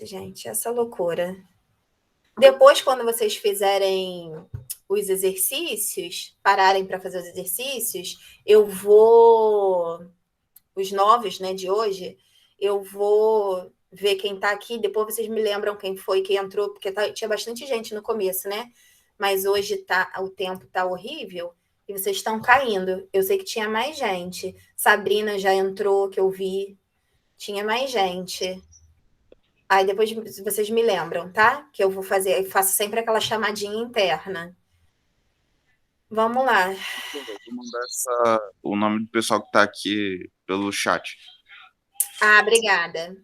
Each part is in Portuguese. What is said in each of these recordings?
Gente, essa loucura. Depois, quando vocês fizerem os exercícios, pararem para fazer os exercícios, eu vou... Os novos, né, de hoje, eu vou ver quem está aqui. Depois vocês me lembram quem foi que entrou, porque tinha bastante gente no começo, né? Mas hoje o tempo está horrível e vocês estão caindo. Eu sei que tinha mais gente. Sabrina já entrou, que eu vi. Tinha mais gente. Aí depois vocês me lembram, tá? Que eu vou fazer, eu faço sempre aquela chamadinha interna. Vamos lá. Vou mandar o nome do pessoal que está aqui pelo chat. Ah, obrigada.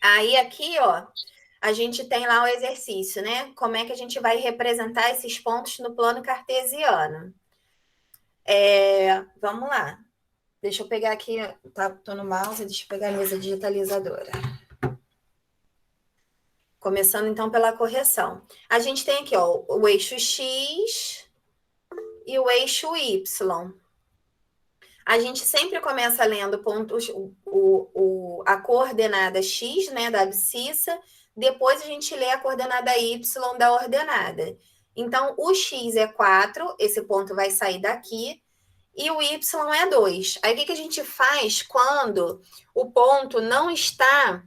Aí aqui, ó, a gente tem lá o exercício, né? Como é que a gente vai representar esses pontos no plano cartesiano? Vamos lá. Deixa eu pegar aqui, tô no mouse, deixa eu pegar a mesa digitalizadora. Começando então pela correção. A gente tem aqui, ó, o eixo X e o eixo Y. A gente sempre começa lendo pontos, a coordenada X, né, da abscissa, depois a gente lê a coordenada Y da ordenada. Então, o X é 4, esse ponto vai sair daqui, e o Y é 2. Aí, o que a gente faz quando o ponto não está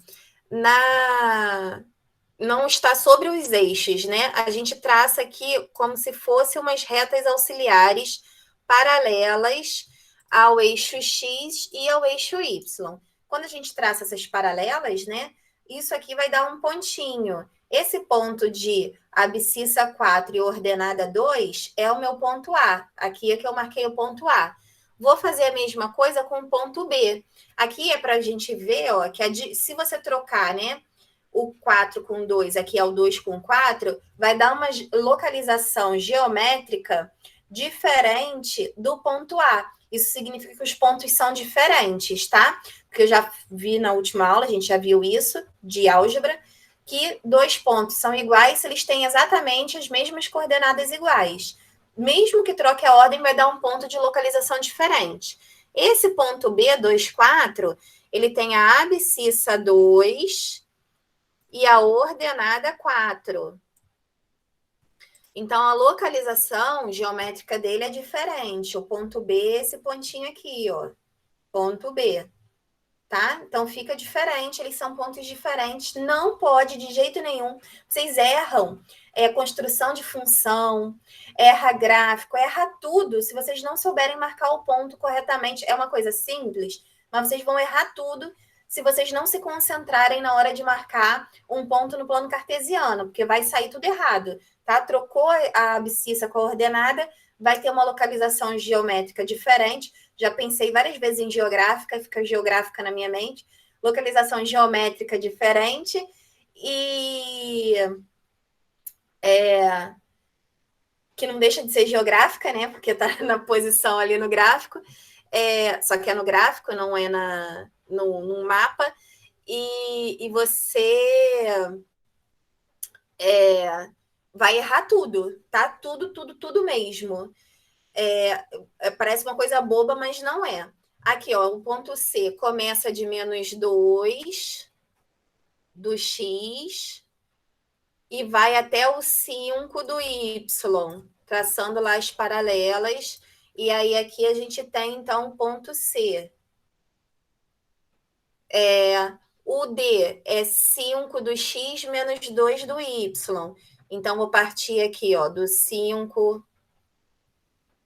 não está sobre os eixos, né? A gente traça aqui como se fossem umas retas auxiliares paralelas ao eixo X e ao eixo Y. Quando a gente traça essas paralelas, né? Isso aqui vai dar um pontinho. Esse ponto de abscissa 4 e ordenada 2 é o meu ponto A. Aqui é que eu marquei o ponto A. Vou fazer a mesma coisa com o ponto B. Aqui é para a gente ver, ó, que se você trocar, né? O 4 com 2, aqui é o 2 com 4, vai dar uma localização geométrica diferente do ponto A. Isso significa que os pontos são diferentes, tá? Porque eu já vi na última aula, a gente já viu isso, de álgebra, que dois pontos são iguais se eles têm exatamente as mesmas coordenadas iguais. Mesmo que troque a ordem, vai dar um ponto de localização diferente. Esse ponto B, 2, 4, ele tem a abscissa 2 e a ordenada 4. Então, a localização geométrica dele é diferente. O ponto B é esse pontinho aqui, ó. Ponto B. Tá? Então, fica diferente. Eles são pontos diferentes. Não pode, de jeito nenhum. Vocês erram. Construção de função, erra gráfico, erra tudo. Se vocês não souberem marcar o ponto corretamente, é uma coisa simples, mas vocês vão errar tudo se vocês não se concentrarem na hora de marcar um ponto no plano cartesiano, porque vai sair tudo errado, tá? Trocou a abscissa com a ordenada, vai ter uma localização geométrica diferente. Já pensei várias vezes em geográfica, fica geográfica na minha mente. Localização geométrica diferente e que não deixa de ser geográfica, né? Porque está na posição ali no gráfico, só que é no gráfico, não é no mapa. E você vai errar tudo, tá? Tudo mesmo. Parece uma coisa boba, mas não é. Aqui, ó, o ponto C começa de -2 do X e vai até o 5 do Y, traçando lá as paralelas. E aí aqui a gente tem, então, o ponto C. O D é 5 do X menos 2 do Y. Então, vou partir aqui, ó, do 5...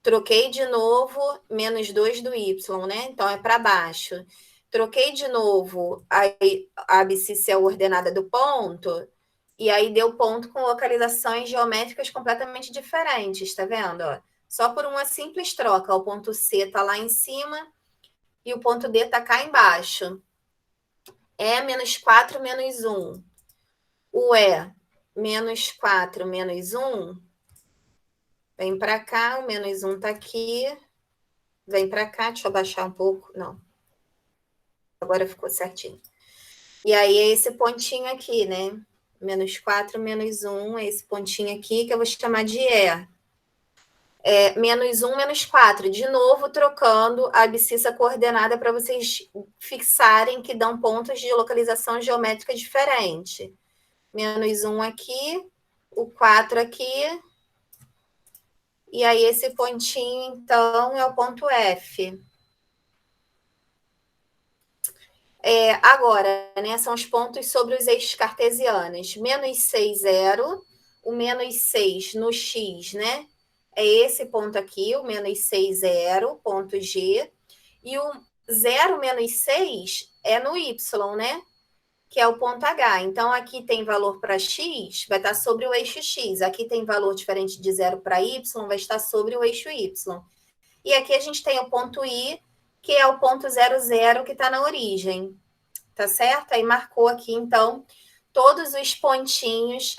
Troquei de novo, menos 2 do Y, né? Então, é para baixo. Troquei de novo, aí a abscissa é a ordenada do ponto, e aí deu ponto com localizações geométricas completamente diferentes, tá vendo? Ó? Só por uma simples troca, o ponto C tá lá em cima e o ponto D tá cá embaixo. É menos 4 menos 1. O E, menos 4 menos 1. Vem para cá, o menos 1 tá aqui. Vem para cá, deixa eu abaixar um pouco. Não. Agora ficou certinho. E aí é esse pontinho aqui, né? Menos 4, menos 1, é esse pontinho aqui que eu vou chamar de E. menos 1, menos 4. De novo, trocando a abscissa coordenada para vocês fixarem que dão pontos de localização geométrica diferente. Menos 1 aqui, o 4 aqui. E aí, esse pontinho, então, é o ponto F. Agora, né, são os pontos sobre os eixos cartesianos. Menos 6, 0. O menos 6 no X, né? É esse ponto aqui, o menos 6, 0, ponto G. E o 0 menos 6 é no Y, né? Que é o ponto H. Então, aqui tem valor para X, vai estar sobre o eixo X. Aqui tem valor diferente de 0 para Y, vai estar sobre o eixo Y. E aqui a gente tem o ponto I, que é o ponto 0, 0, que está na origem. Tá certo? Aí marcou aqui, então, todos os pontinhos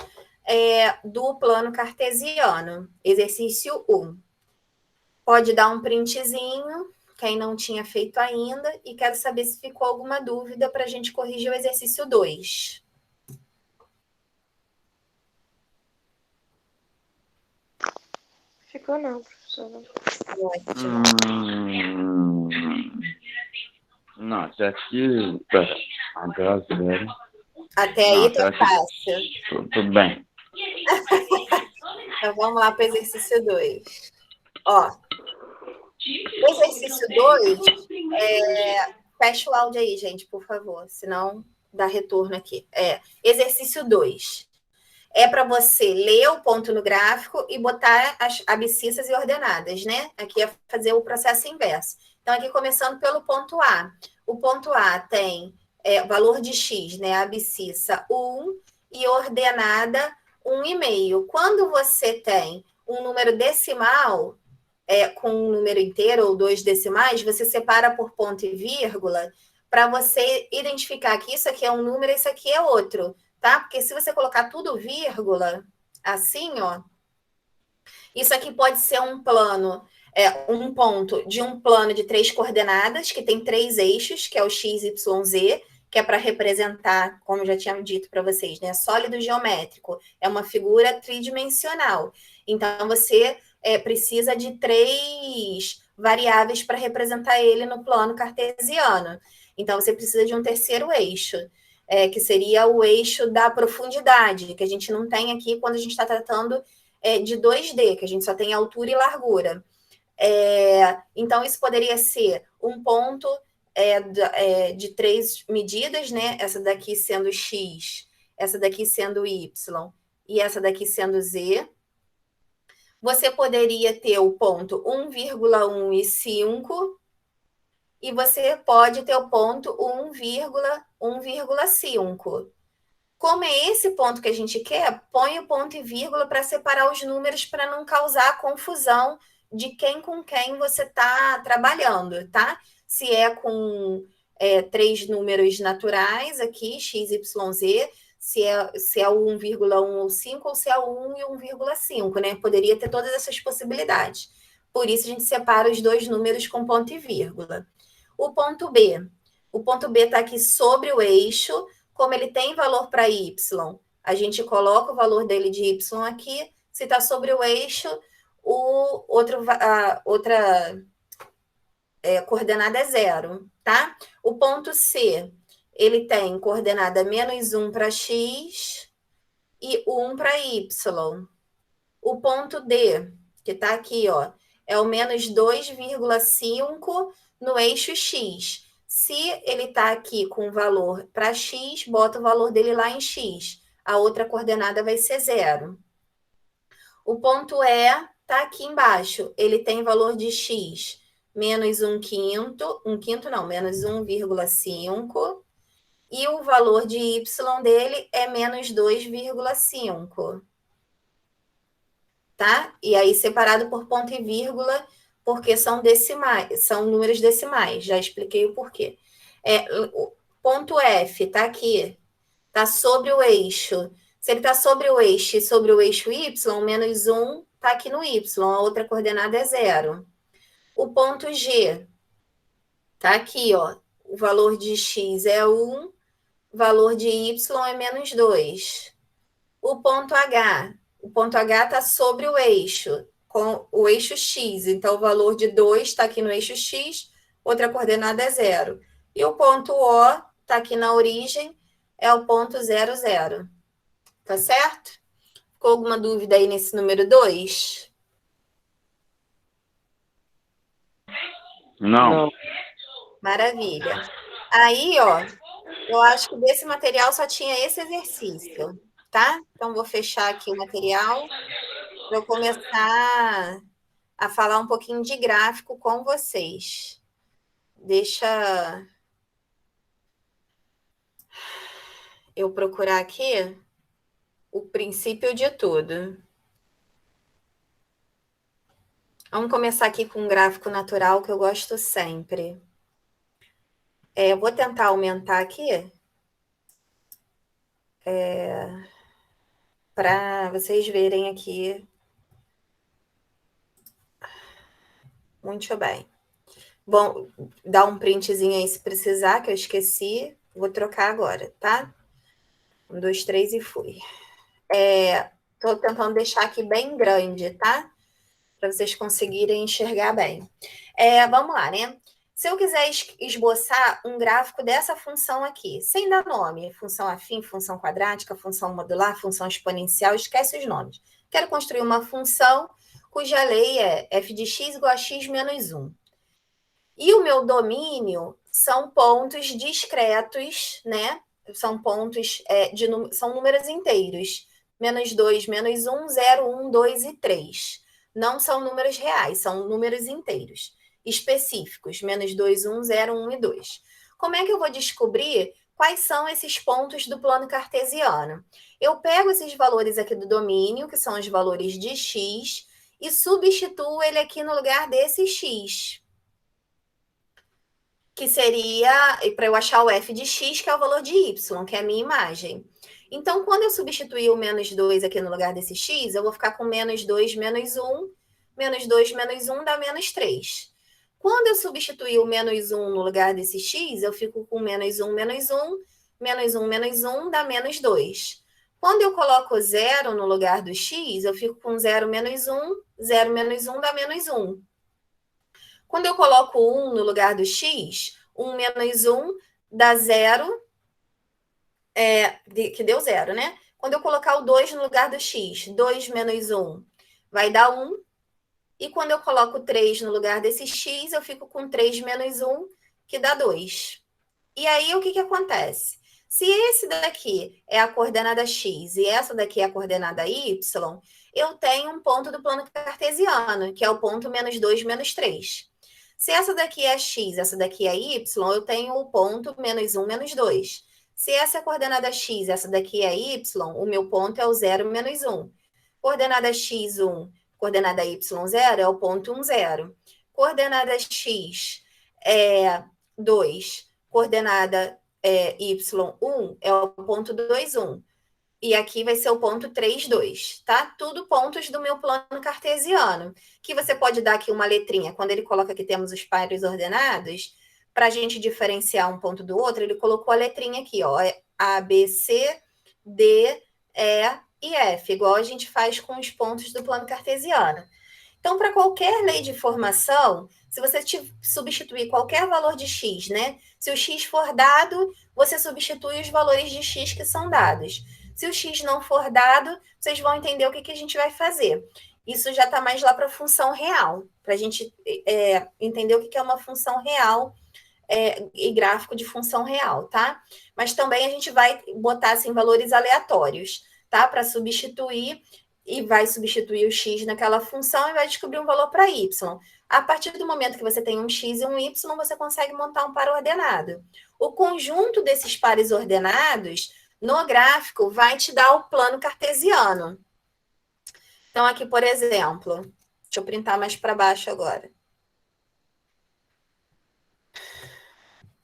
do plano cartesiano. Exercício 1. Pode dar um printzinho, quem não tinha feito ainda, e quero saber se ficou alguma dúvida para a gente corrigir o exercício 2. Ficou não, professora. Não, até aqui. Até zero. Até aí tá fácil. Tudo bem. Então vamos lá para o exercício 2. Ó, exercício 2, fecha o áudio aí, gente, por favor, senão dá retorno aqui. Exercício 2. É para você ler o ponto no gráfico e botar as abscissas e ordenadas, né? Aqui é fazer o processo inverso. Então, aqui começando pelo ponto A. O ponto A tem valor de X, né? Abscissa 1 e ordenada 1,5. Quando você tem um número decimal com um número inteiro ou 2 decimais, você separa por ponto e vírgula para você identificar que isso aqui é um número e isso aqui é outro. Tá? Porque se você colocar tudo vírgula, assim, ó, isso aqui pode ser um plano, um ponto de um plano de 3 coordenadas, que tem 3 eixos, que é o x, y, z, que é para representar, como eu já tinha dito para vocês, né, sólido geométrico. É uma figura tridimensional. Então, você precisa de 3 variáveis para representar ele no plano cartesiano. Então, você precisa de um terceiro eixo. Que seria o eixo da profundidade, que a gente não tem aqui quando a gente está tratando de 2D, que a gente só tem altura e largura. Então, isso poderia ser um ponto de 3 medidas, né? Essa daqui sendo X, essa daqui sendo Y e essa daqui sendo Z. Você poderia ter o ponto 1,1 e 5, e você pode ter o ponto 1,5. Como é esse ponto que a gente quer, põe o ponto e vírgula para separar os números para não causar confusão de quem com quem você está trabalhando, tá? Se é com 3 números naturais aqui, x, y, z, se é o 1,1 ou 5, ou se é o 1 e 1,5, né? Poderia ter todas essas possibilidades. Por isso, a gente separa os 2 números com ponto e vírgula. O ponto B está aqui sobre o eixo. Como ele tem valor para y, a gente coloca o valor dele de y aqui. Se está sobre o eixo, a outra coordenada é 0, tá? O ponto C, ele tem coordenada menos 1 para x e 1 para y. O ponto D, que está aqui, ó, é o menos 2,5 no eixo x. Se ele está aqui com valor para x, bota o valor dele lá em x. A outra coordenada vai ser 0. O ponto E está aqui embaixo. Ele tem valor de x menos 1/5, menos 1,5. E o valor de y dele é menos 2,5. Tá? E aí separado por ponto e vírgula, porque são decimais, são números decimais. Já expliquei o porquê. O ponto F está aqui, está sobre o eixo. Se ele está sobre o eixo e sobre o eixo y, menos 1 está aqui no y, a outra coordenada é 0. O ponto G está aqui, ó. O valor de x é 1, o valor de y é menos 2. O ponto H está sobre o eixo. com o eixo x. Então, o valor de 2 está aqui no eixo x, outra coordenada é 0. E o ponto O está aqui na origem, é o ponto 0, 0. Tá certo? Ficou alguma dúvida aí nesse número 2? Não. Maravilha. Aí, ó, eu acho que desse material só tinha esse exercício, tá? Então, vou fechar aqui o material para eu começar a falar um pouquinho de gráfico com vocês. Deixa eu procurar aqui o princípio de tudo. Vamos começar aqui com um gráfico natural que eu gosto sempre. Eu vou tentar aumentar aqui para vocês verem aqui. Muito bem. Bom, dá um printzinho aí se precisar, que eu esqueci. Vou trocar agora, tá? 1, 2, 3 e fui. Estou tentando deixar aqui bem grande, tá? Para vocês conseguirem enxergar bem. Vamos lá, né? Se eu quiser esboçar um gráfico dessa função aqui, sem dar nome, função afim, função quadrática, função modular, função exponencial, esquece os nomes. Quero construir uma função cuja lei é f de x igual a x menos 1. E o meu domínio são pontos discretos, né? São pontos, são números inteiros. Menos 2, menos 1, 0, 1, 2 e 3. Não são números reais, são números inteiros. Específicos, menos 2, 1, 0, 1 e 2. Como é que eu vou descobrir quais são esses pontos do plano cartesiano? Eu pego esses valores aqui do domínio, que são os valores de x, e substituo ele aqui no lugar desse x. Que seria para eu achar o f de x, que é o valor de y, que é a minha imagem. Então, quando eu substituir o menos 2 aqui no lugar desse x, eu vou ficar com menos 2, menos 1, menos 2, menos 1 dá menos 3. Quando eu substituir o menos 1 no lugar desse x, eu fico com menos 1, menos 1, menos 1, menos 1 dá menos 2. Quando eu coloco 0 no lugar do x, eu fico com 0, menos 1, 0, menos 1 dá menos 1. Quando eu coloco 1 no lugar do x, 1 menos 1 dá 0, que deu 0, né? Quando eu colocar o 2 no lugar do x, 2 menos 1 vai dar 1. E quando eu coloco 3 no lugar desse x, eu fico com 3 menos 1, que dá 2. E aí, o que acontece? Se esse daqui é a coordenada x e essa daqui é a coordenada y, eu tenho um ponto do plano cartesiano, que é o ponto menos 2, menos 3. Se essa daqui é x, essa daqui é y, eu tenho o ponto menos 1, menos 2. Se essa é a coordenada x, essa daqui é y, o meu ponto é o 0, menos 1. Coordenada x, 1, coordenada y, 0, é o ponto 1, 0. Coordenada x, 2, coordenada y1 é o ponto 2, 1. E aqui vai ser o ponto 3, 2, tá? Tudo pontos do meu plano cartesiano. Que você pode dar aqui uma letrinha. Quando ele coloca que temos os pares ordenados, para a gente diferenciar um ponto do outro, ele colocou a letrinha aqui, ó. A, B, C, D, E e F, igual a gente faz com os pontos do plano cartesiano. Então, para qualquer lei de formação, se você substituir qualquer valor de x, né? Se o x for dado, você substitui os valores de x que são dados. Se o x não for dado, vocês vão entender o que a gente vai fazer. Isso já está mais lá para a função real, para a gente entender o que é uma função real e gráfico de função real, tá? Mas também a gente vai botar assim, valores aleatórios, tá? Para substituir, e vai substituir o x naquela função e vai descobrir um valor para y. A partir do momento que você tem um x e um y, você consegue montar um par ordenado. O conjunto desses pares ordenados, no gráfico, vai te dar o plano cartesiano. Então, aqui, por exemplo, deixa eu printar mais para baixo agora.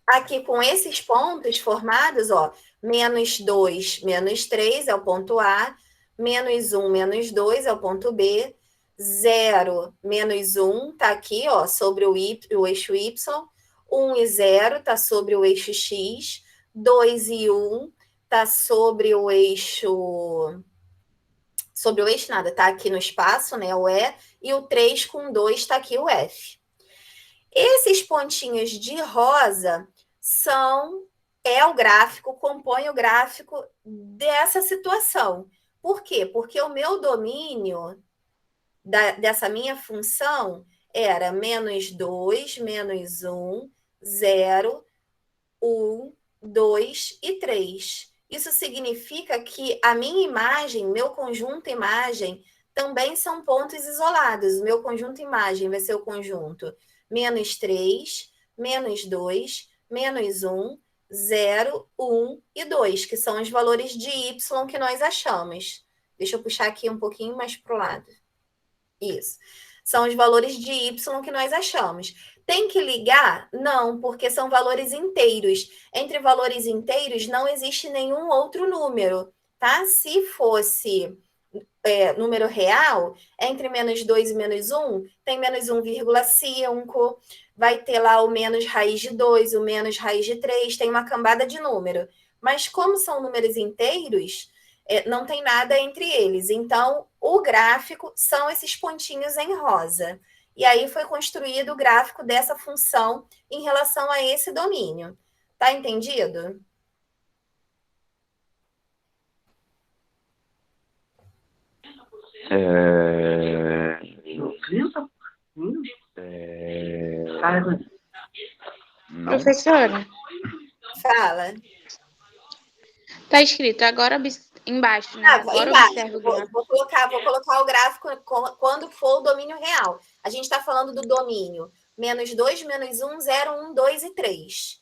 Aqui, com esses pontos formados, ó, menos 2, menos 3 é o ponto A, menos 1, menos 2 é o ponto B, 0, menos 1 está aqui, ó, sobre o eixo Y, 1 e 0 está sobre o eixo X, 2 e 1 está sobre o eixo Sobre o eixo, nada, está aqui no espaço, né, o E, e o 3 com 2 está aqui o F. Esses pontinhos de rosa o gráfico, compõe o gráfico dessa situação. Por quê? Porque o meu domínio dessa minha função era -2, -1, 0, 1, 2 e 3. Isso significa que a minha imagem, meu conjunto imagem, também são pontos isolados. O meu conjunto imagem vai ser o conjunto -3, -2, -1, 0, 1 e 2, que são os valores de y que nós achamos. Deixa eu puxar aqui um pouquinho mais para o lado. Isso. São os valores de y que nós achamos. Tem que ligar? Não, porque são valores inteiros. Entre valores inteiros não existe nenhum outro número, tá? Se fosse número real, entre -2 e -1, tem -1,5, vai ter lá o menos raiz de 2, o menos raiz de 3, tem uma cambada de número. Mas como são números inteiros, não tem nada entre eles. Então, o gráfico são esses pontinhos em rosa. E aí foi construído o gráfico dessa função em relação a esse domínio. Tá entendido? Professora, Fala. tá escrito agora embaixo, né? Agora Embaixo. observe o Vou gráfico. colocar o gráfico quando for o domínio real. A gente está falando do domínio -2, -1, 0, 1, 2 e 3.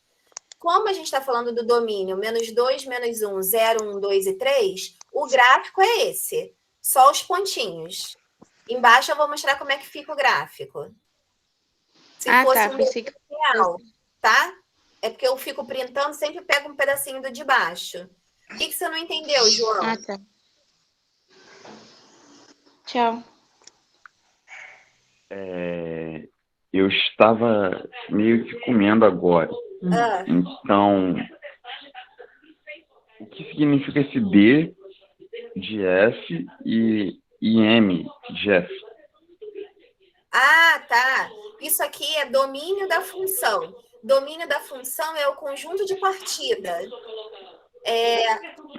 Como a gente está falando do domínio -2, -1, 0, 1, 2 e 3, o gráfico é esse. Só os pontinhos. Embaixo eu vou mostrar como é que fica o gráfico. Se fosse um domínio real, tá? É porque eu fico printando, sempre pego um pedacinho do de baixo. O que você não entendeu, João? Ah, tá. Tchau. Eu estava meio que comendo agora. Então, o que significa esse D de F e M de F? Ah, tá. Isso aqui é domínio da função. Domínio da função é o conjunto de partida.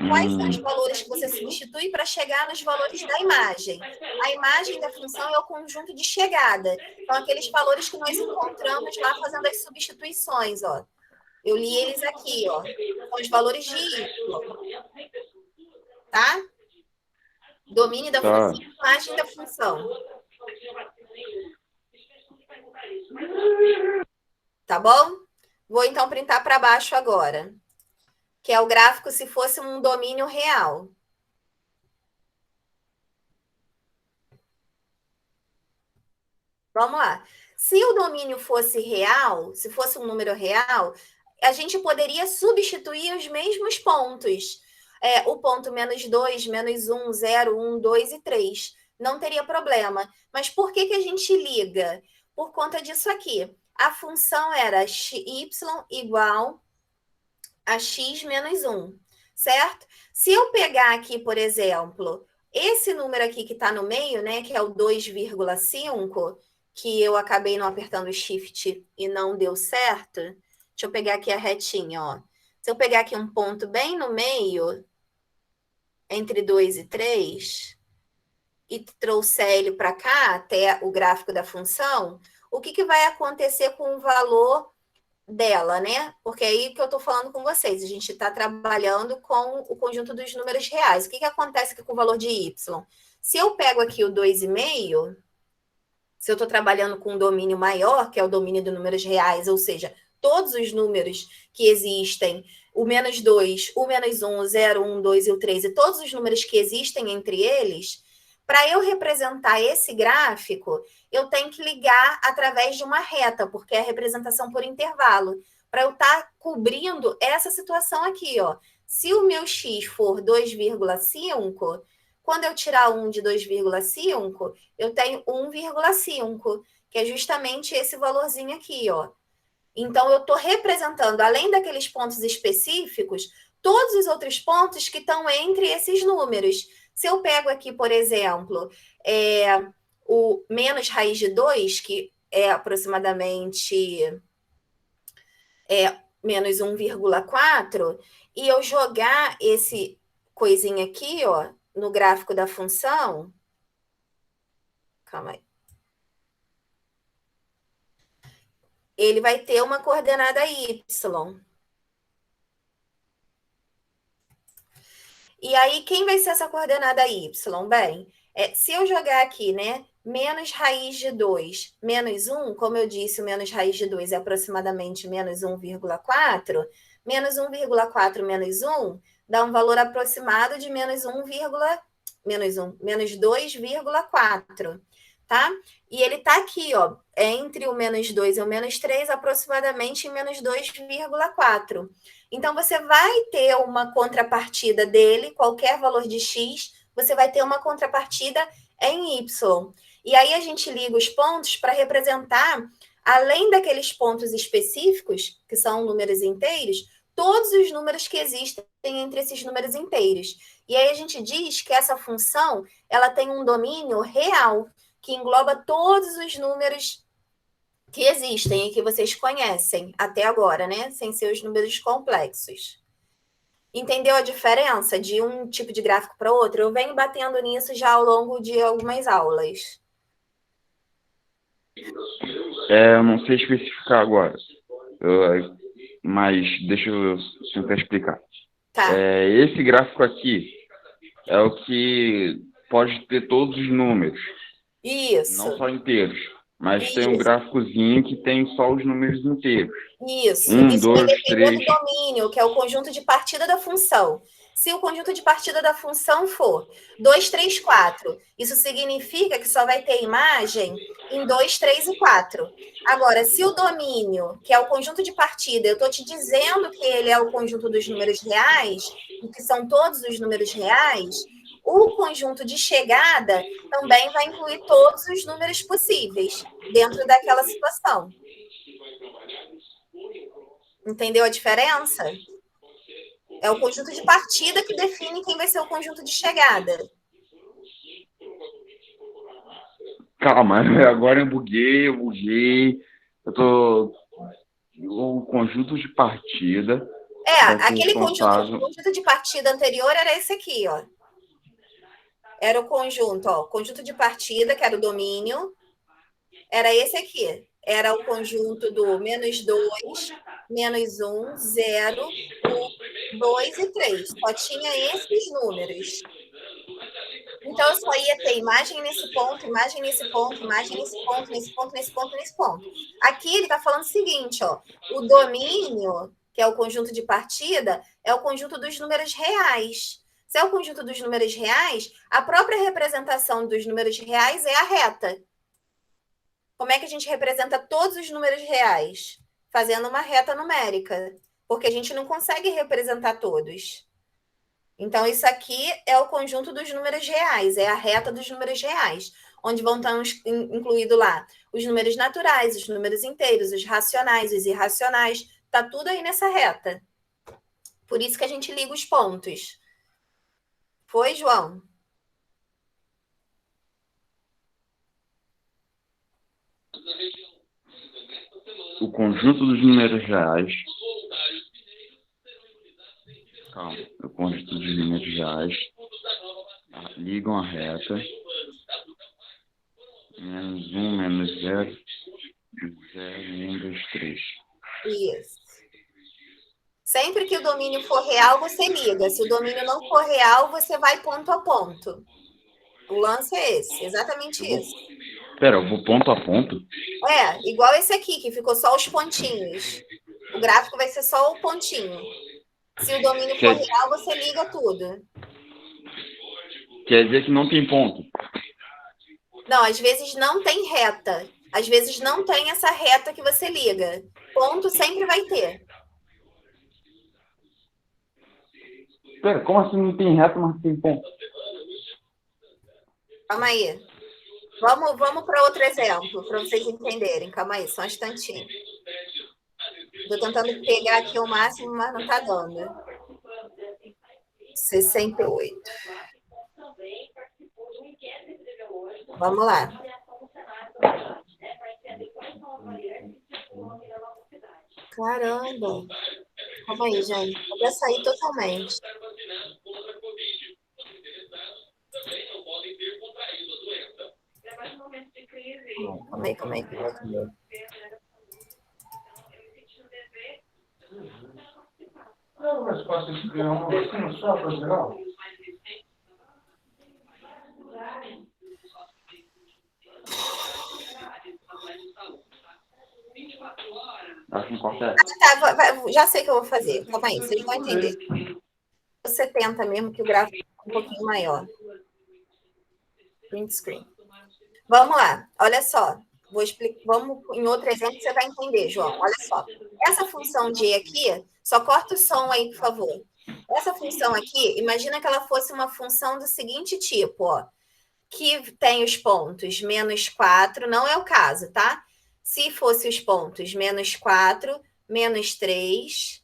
Quais são os valores que você substitui para chegar nos valores da imagem? A imagem da função é o conjunto de chegada. Então, aqueles valores que nós encontramos lá fazendo as substituições, ó. Eu li eles aqui, ó. São os valores de y. Tá? Domínio da função, imagem da função. Tá bom? Vou então printar para baixo agora. Que é o gráfico se fosse um domínio real. Vamos lá. Se o domínio fosse real, se fosse um número real, a gente poderia substituir os mesmos pontos. O ponto -2, -1, 0, 1, 2 e 3. Não teria problema. Mas por que a gente liga? Por conta disso aqui. A função era y igual a x menos 1, certo? Se eu pegar aqui, por exemplo, esse número aqui que está no meio, né, que é o 2,5, que eu acabei não apertando o shift e não deu certo. Deixa eu pegar aqui a retinha, ó. Se eu pegar aqui um ponto bem no meio, entre 2 e 3, e trouxer ele para cá, até o gráfico da função, o que vai acontecer com o valor dela, né? Porque aí que eu estou falando com vocês, a gente está trabalhando com o conjunto dos números reais. O que acontece aqui com o valor de y? Se eu pego aqui o 2,5, se eu estou trabalhando com um domínio maior, que é o domínio dos números reais, ou seja, todos os números que existem, o -2, o -1, o 0, 1, 2 e o 3, e todos os números que existem entre eles, para eu representar esse gráfico, eu tenho que ligar através de uma reta, porque é a representação por intervalo, para eu estar cobrindo essa situação aqui, ó. Se o meu x for 2,5, quando eu tirar 1 de 2,5, eu tenho 1,5, que é justamente esse valorzinho aqui, ó. Então, eu estou representando, além daqueles pontos específicos, todos os outros pontos que estão entre esses números. Se eu pego aqui, por exemplo, o menos raiz de 2, que é aproximadamente menos 1,4, e eu jogar esse coisinha aqui, ó, no gráfico da função. Calma aí. Ele vai ter uma coordenada y. E aí, quem vai ser essa coordenada y? Bem, se eu jogar aqui, né, menos raiz de 2, menos 1, como eu disse, o menos raiz de 2 é aproximadamente menos 1,4, menos 1,4 menos 1 dá um valor aproximado de menos 2,4, tá? E ele tá aqui, ó, entre o menos 2 e o menos 3, aproximadamente em menos 2,4. Então, você vai ter uma contrapartida dele, qualquer valor de x, você vai ter uma contrapartida em y. E aí a gente liga os pontos para representar, além daqueles pontos específicos, que são números inteiros, todos os números que existem entre esses números inteiros. E aí a gente diz que essa função, ela tem um domínio real, que engloba todos os números que existem e que vocês conhecem até agora, né? Sem ser os números complexos. Entendeu a diferença de um tipo de gráfico para outro? Eu venho batendo nisso já ao longo de algumas aulas. Eu não sei especificar agora, mas deixa eu tentar explicar. Tá. Esse gráfico aqui é o que pode ter todos os números. Isso. Não só inteiros, mas tem um gráficozinho que tem só os números inteiros. Isso. Isso vai dois, depender três. do domínio, que é o conjunto de partida da função. Se o conjunto de partida da função for 2, 3, 4, isso significa que só vai ter imagem em 2, 3 e 4. Agora, se o domínio, que é o conjunto de partida, eu estou te dizendo que ele é o conjunto dos números reais, e que são todos os números reais, o conjunto de chegada também vai incluir todos os números possíveis dentro daquela situação. Entendeu a diferença? É o conjunto de partida que define quem vai ser o conjunto de chegada. Calma, agora eu buguei. O conjunto de partida. Aquele conjunto de partida anterior era esse aqui, ó. Era o conjunto, ó. Conjunto de partida, que era o domínio, era esse aqui. Era o conjunto do menos 2, menos 1, 0, 1, 2 e 3. Só tinha esses números. Então, eu só ia ter imagem nesse ponto, imagem nesse ponto, imagem nesse ponto, nesse ponto, nesse ponto, nesse ponto. Aqui ele está falando o seguinte, ó. O domínio, que é o conjunto de partida, é o conjunto dos números reais. Se é o conjunto dos números reais, a própria representação dos números reais é a reta. Como é que a gente representa todos os números reais? Fazendo uma reta numérica, porque a gente não consegue representar todos. Então, isso aqui é o conjunto dos números reais, é a reta dos números reais, onde vão estar incluídos lá os números naturais, os números inteiros, os racionais, os irracionais, tá tudo aí nessa reta. Por isso que a gente liga os pontos. Foi, João? O conjunto dos números reais. Calma. O conjunto dos números reais ligam a reta. Menos 1, menos 0, 0, 1, 2, 3. Isso. Sempre que o domínio for real, você liga. Se o domínio não for real, você vai ponto a ponto. O lance é esse, exatamente isso. Pera, eu vou ponto a ponto? Igual esse aqui, que ficou só os pontinhos. O gráfico vai ser só o pontinho. Se o domínio for real, você liga tudo. Quer dizer que não tem ponto? Não, às vezes não tem reta. Às vezes não tem essa reta que você liga. Ponto sempre vai ter. Pera, como assim não tem reta, mas tem ponto? Calma aí. Vamos para outro exemplo, para vocês entenderem. Calma aí, só um instantinho. Estou tentando pegar aqui o máximo, mas não está dando. 68. Vamos lá. Caramba. Calma aí, gente. Eu vou sair totalmente. Calma aí. Não é mais fácil de criar uma vacina só para geral? Acho que não consegue. Tá, já sei o que eu vou fazer. Calma aí, vocês vão entender. 70 mesmo, que o gráfico é um pouquinho maior. Print screen. Vamos lá, olha só. Vou explicar. Vamos em outro exemplo que você vai entender, João. Olha só. Essa função de aqui, só corta o som aí, por favor. Essa função aqui, imagina que ela fosse uma função do seguinte tipo, ó, que tem os pontos menos 4, não é o caso, tá? Se fosse os pontos menos 4, menos 3,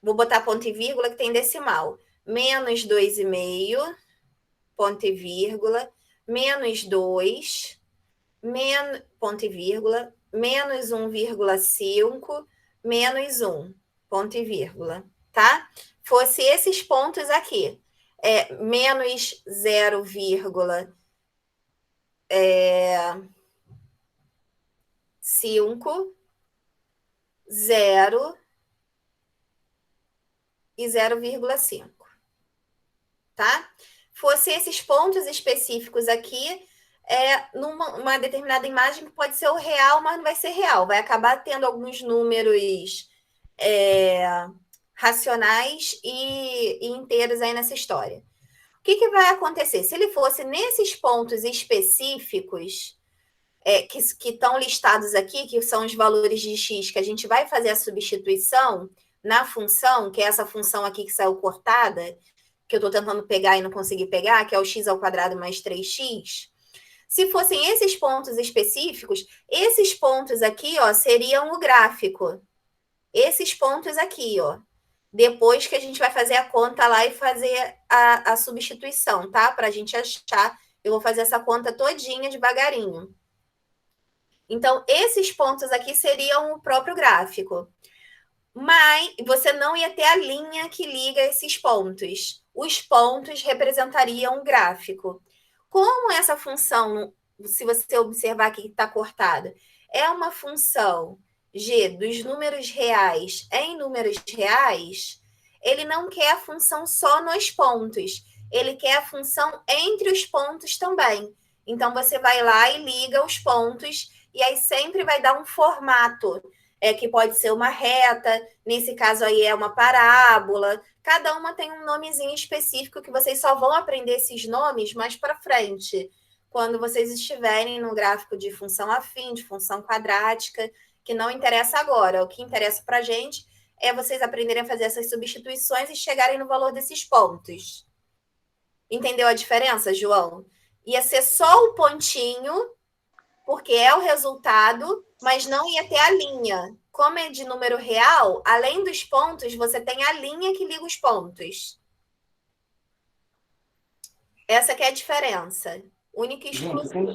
vou botar ponto e vírgula que tem decimal, menos 2,5, ponto e vírgula, menos 2, ponto e vírgula, menos 1,5, menos 1, ponto e vírgula, tá? Fosse esses pontos aqui, menos 0,5 0 e 0,5, tá? Fosse esses pontos específicos aqui, numa determinada imagem que pode ser o real, mas não vai ser real, vai acabar tendo alguns números racionais e inteiros aí nessa história. O que vai acontecer? Se ele fosse nesses pontos específicos que estão listados aqui, que são os valores de x, que a gente vai fazer a substituição na função, que é essa função aqui que saiu cortada, que eu estou tentando pegar e não consegui pegar, que é o x² mais 3x, se fossem esses pontos específicos, esses pontos aqui, ó, seriam o gráfico. Esses pontos aqui, ó. Depois que a gente vai fazer a conta lá e fazer a substituição, tá? Para a gente achar, eu vou fazer essa conta todinha devagarinho. Então, esses pontos aqui seriam o próprio gráfico. Mas você não ia ter a linha que liga esses pontos. Os pontos representariam o gráfico. Como essa função, se você observar aqui que está cortada, é uma função g dos números reais em números reais, ele não quer a função só nos pontos, ele quer a função entre os pontos também. Então, você vai lá e liga os pontos, e aí sempre vai dar um formato, que pode ser uma reta, nesse caso aí é uma parábola, cada uma tem um nomezinho específico que vocês só vão aprender esses nomes mais para frente, quando vocês estiverem no gráfico de função afim, de função quadrática, que não interessa agora. O que interessa para a gente é vocês aprenderem a fazer essas substituições e chegarem no valor desses pontos. Entendeu a diferença, João? Ia ser só o pontinho, porque é o resultado, mas não ia ter a linha. Como é de número real, além dos pontos, você tem a linha que liga os pontos. Essa que é a diferença. Única e exclusiva.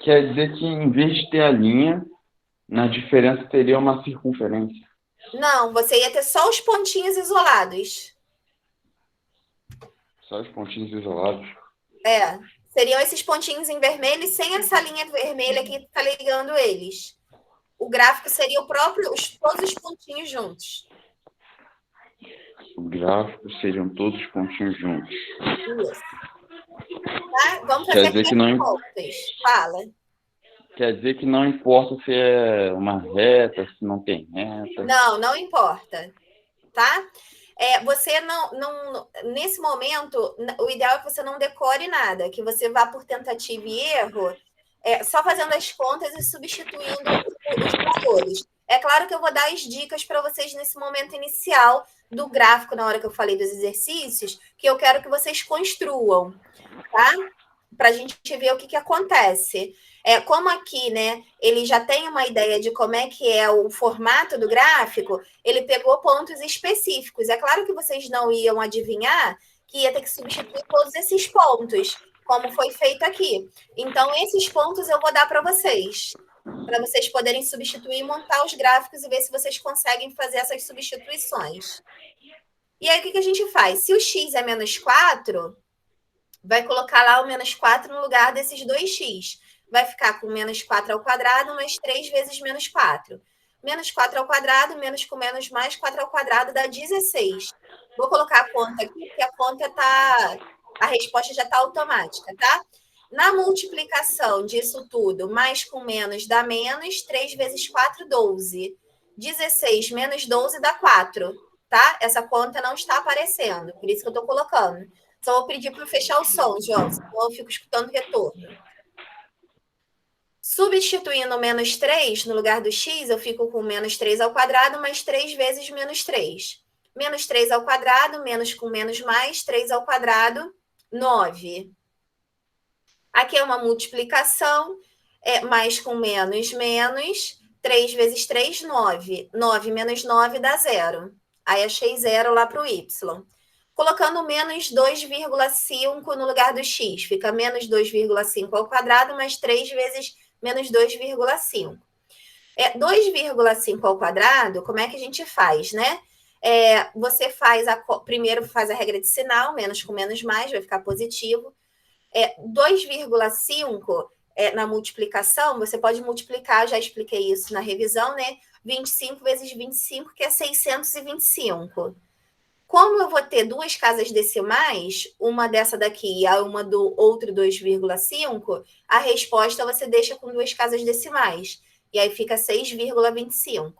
Quer dizer que, em vez de ter a linha, na diferença teria uma circunferência. Não, você ia ter só os pontinhos isolados. Só os pontinhos isolados? Seriam esses pontinhos em vermelho sem essa linha vermelha que está ligando eles. O gráfico seria o próprio, todos os pontinhos juntos. O gráfico seriam todos os pontinhos juntos. Isso. Tá? Vamos fazer aqui as contas. Fala. Quer dizer que não importa se é uma reta, se não tem reta. Não importa. Tá? Você não, nesse momento, o ideal é que você não decore nada, que você vá por tentativa e erro, só fazendo as contas e substituindo os valores. É claro que eu vou dar as dicas para vocês nesse momento inicial do gráfico, na hora que eu falei dos exercícios, que eu quero que vocês construam, tá? Para a gente ver o que acontece. Como aqui, né, ele já tem uma ideia de como é que é o formato do gráfico, ele pegou pontos específicos. É claro que vocês não iam adivinhar que ia ter que substituir todos esses pontos. como foi feito aqui. Então, esses pontos eu vou dar para vocês poderem substituir, montar os gráficos e ver se vocês conseguem fazer essas substituições. E aí, o que a gente faz? Se o x é menos 4, vai colocar lá o menos 4 no lugar desses 2x. Vai ficar com menos 4 ao quadrado, mais 3 vezes menos 4. Menos 4 ao quadrado, menos com menos mais 4 ao quadrado dá 16. Vou colocar a conta aqui, porque a conta tá... A resposta já está automática, tá? Na multiplicação disso tudo, mais com menos dá menos, 3 vezes 4, 12. 16 menos 12 dá 4, tá? Essa conta não está aparecendo, por isso que eu estou colocando. Só vou pedir para fechar o som, João, senão eu fico escutando retorno. Substituindo menos 3 no lugar do x, eu fico com menos 3 ao quadrado mais 3 vezes menos 3. Menos 3 ao quadrado, menos com menos mais, 3 ao quadrado, 9. Aqui é uma multiplicação, mais com menos, menos. 3 vezes 3, 9. 9 menos 9 dá 0. Aí achei 0 lá para o y. Colocando menos 2,5 no lugar do x, fica menos 2,5 ao quadrado, mais 3 vezes menos 2,5. 2,5 ao quadrado, como é que a gente faz, né? Você primeiro faz a regra de sinal, menos com menos mais, vai ficar positivo. 2,5 na multiplicação, você pode multiplicar, já expliquei isso na revisão, né? 25 vezes 25, que é 625. Como eu vou ter duas casas decimais, uma dessa daqui e uma do outro 2,5, a resposta você deixa com duas casas decimais. E aí fica 6,25.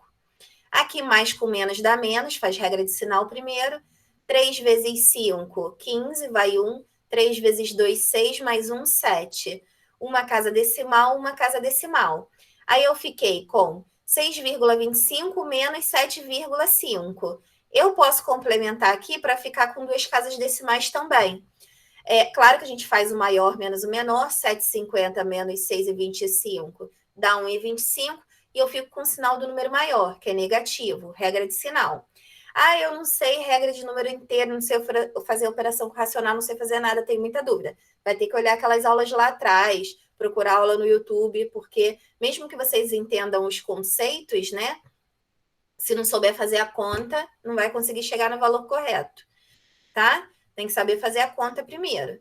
Aqui mais com menos dá menos, faz regra de sinal primeiro. 3 vezes 5, 15, vai 1. 3 vezes 2, 6, mais 1, 7. Uma casa decimal, uma casa decimal. Aí eu fiquei com 6,25 menos 7,5. Eu posso complementar aqui para ficar com duas casas decimais também. Claro que a gente faz o maior menos o menor, 7,50 menos 6,25 dá 1,25, e eu fico com o sinal do número maior, que é negativo, regra de sinal. Eu não sei regra de número inteiro, não sei fazer operação racional, não sei fazer nada, tenho muita dúvida. Vai ter que olhar aquelas aulas lá atrás, procurar aula no YouTube, porque mesmo que vocês entendam os conceitos, né? Se não souber fazer a conta, não vai conseguir chegar no valor correto, tá? Tem que saber fazer a conta primeiro.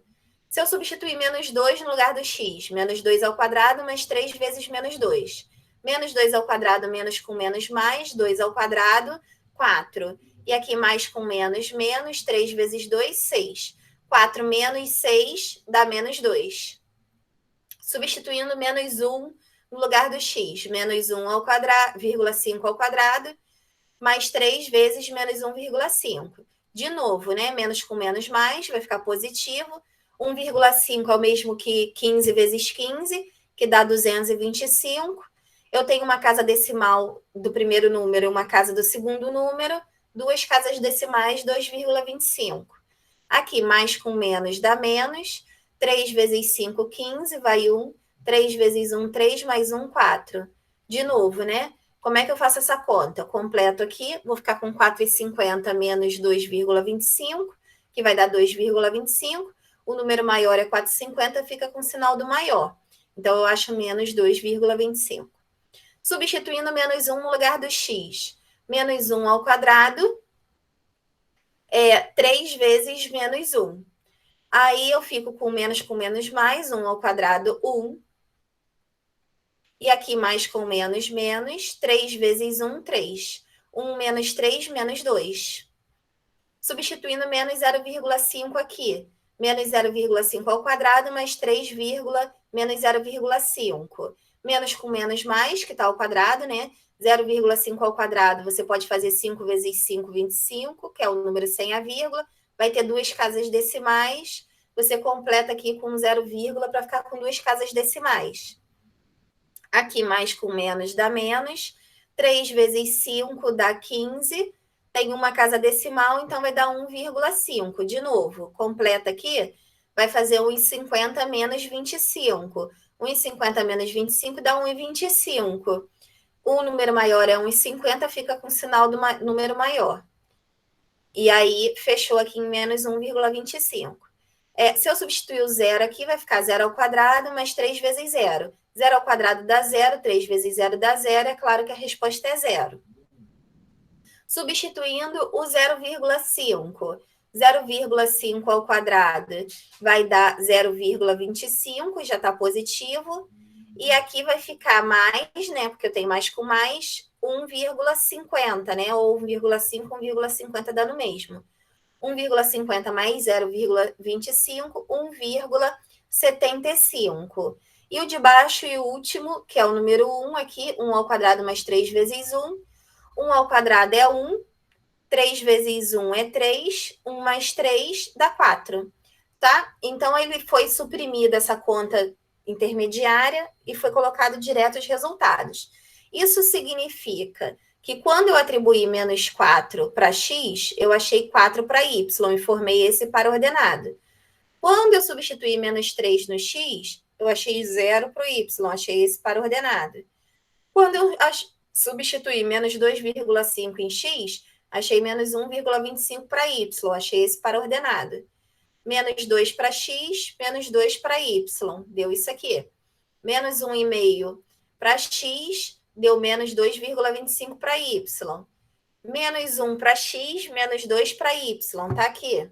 Se eu substituir menos 2 no lugar do x, menos 2 ao quadrado, mais 3 vezes menos 2. Menos 2 ao quadrado, menos com menos mais, 2 ao quadrado, 4. E aqui mais com menos, menos, 3 vezes 2, 6. 4 menos 6 dá menos 2. Substituindo menos 1 no lugar do x, menos 1 ao quadrado, 5 ao quadrado, mais 3 vezes menos 1,5. De novo, né? Menos com menos mais, vai ficar positivo. 1,5 é o mesmo que 15 vezes 15, que dá 225. Eu tenho uma casa decimal do primeiro número e uma casa do segundo número, duas casas decimais, 2,25. Aqui, mais com menos dá menos. 3 vezes 5, 15, vai 1. 3 vezes 1, 3, mais 1, 4. De novo, né? Como é que eu faço essa conta? Completo aqui, vou ficar com 4,50 menos 2,25, que vai dar 2,25. O número maior é 4,50, fica com o sinal do maior. Então, eu acho menos 2,25. Substituindo menos 1 no lugar do x. Menos 1 ao quadrado é 3 vezes menos 1. Aí, eu fico com menos mais, 1 ao quadrado, 1. E aqui, mais com menos, menos. 3 vezes 1, 3. 1 menos 3, menos 2. Substituindo menos 0,5 aqui. Menos 0,5 ao quadrado, mais 3, menos 0,5. Menos com menos mais, que está ao quadrado, né? 0,5 ao quadrado, você pode fazer 5 vezes 5, 25, que é o número sem a vírgula. Vai ter duas casas decimais. Você completa aqui com 0, para ficar com duas casas decimais. Aqui, mais com menos dá menos. 3 vezes 5 dá 15. Tem uma casa decimal, então vai dar 1,5. De novo, completa aqui, vai fazer 1,50 menos 25. 1,50 menos 25 dá 1,25. O número maior é 1,50, fica com o sinal do número maior. E aí, fechou aqui em menos 1,25. Se eu substituir o zero aqui, vai ficar 0 ao quadrado mais 3 vezes 0. 0 ao quadrado dá 0, 3 vezes 0 dá 0, é claro que a resposta é 0. Substituindo o 0,5. 0,5 ao quadrado vai dar 0,25, já está positivo. E aqui vai ficar mais, né? Porque eu tenho mais com mais, 1,50, né? Ou 1,5, 1,50 dá no mesmo. 1,50 mais 0,25, 1,75. E o de baixo e o último, que é o número 1 aqui, 1 ao quadrado mais 3 vezes 1. 1 ao quadrado é 1, 3 vezes 1 é 3, 1 mais 3 dá 4, tá? Então, ele foi suprimida essa conta intermediária e foi colocado direto os resultados. Isso significa que quando eu atribuí menos 4 para x, eu achei 4 para y e formei esse para ordenado. Quando eu substituí menos 3 no x, eu achei 0 para o y, achei esse para ordenado. Quando eu substituí menos 2,5 em x, achei menos 1,25 para y, achei esse para ordenado. Menos 2 para x, menos 2 para y, deu isso aqui. Menos 1,5 para x, deu menos 2,25 para y. Menos 1 para x, menos 2 para y, tá aqui.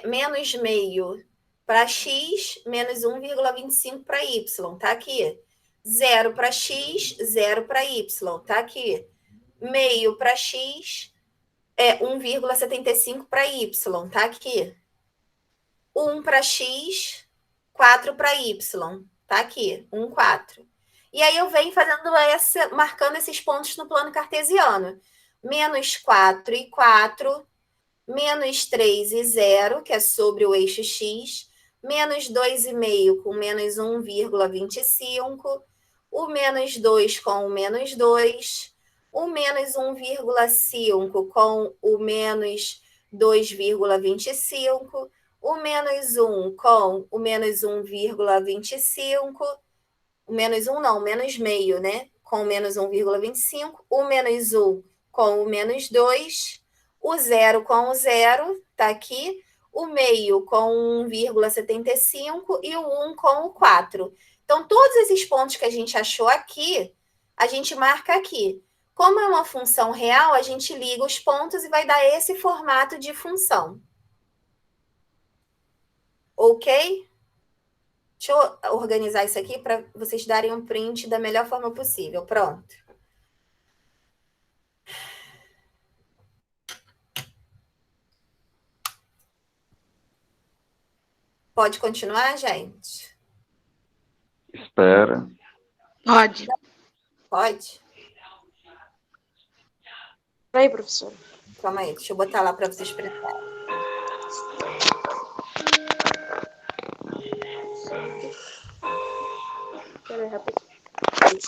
Menos meio para x, menos 1,25 para y, tá aqui. 0 para x, 0 para y, tá aqui. Meio para x, 1,75 para y, tá aqui. 1 para x, 4 para y, tá aqui. 1, 4. E aí eu venho marcando esses pontos no plano cartesiano. Menos 4 e 4, menos 3 e 0, que é sobre o eixo x, menos 2,5 com menos 1,25, o menos 2 com o menos 2, o menos 1,5 com o menos 2,25, o menos 1 com o menos 1,25, o menos 1 não, menos meio, né? Com o menos 1,25, o menos 1 com o menos 2, o 0 com o 0, tá aqui, o meio com 1,75 e o 1 com o 4. Então, todos esses pontos que a gente achou aqui, a gente marca aqui. Como é uma função real, a gente liga os pontos e vai dar esse formato de função. Ok? Deixa eu organizar isso aqui para vocês darem um print da melhor forma possível. Pronto. Pode continuar, gente? Espera. Pode. Pode? Oi, professor. Calma aí, deixa eu botar lá para vocês prestarem. Espera aí, rapidinho. Deixa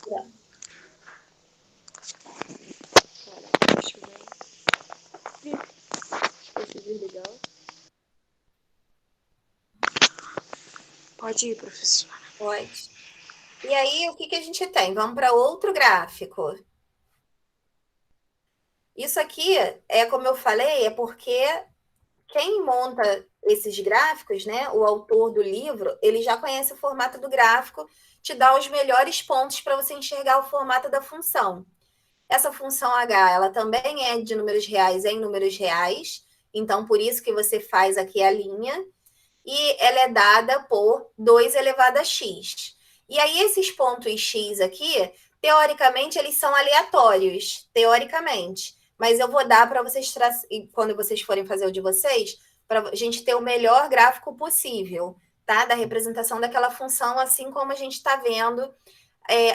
eu desligar. Pode ir, professora. Pode. E aí, o que a gente tem? Vamos para outro gráfico. Isso aqui, como eu falei, é porque quem monta esses gráficos, né, o autor do livro, ele já conhece o formato do gráfico, te dá os melhores pontos para você enxergar o formato da função. Essa função h, ela também é de números reais em números reais, então por isso que você faz aqui a linha, e ela é dada por 2 elevado a x. E aí esses pontos x aqui, teoricamente, eles são aleatórios, teoricamente. Mas eu vou dar para vocês, quando vocês forem fazer o de vocês, para a gente ter o melhor gráfico possível, tá? Da representação daquela função, assim como a gente está vendo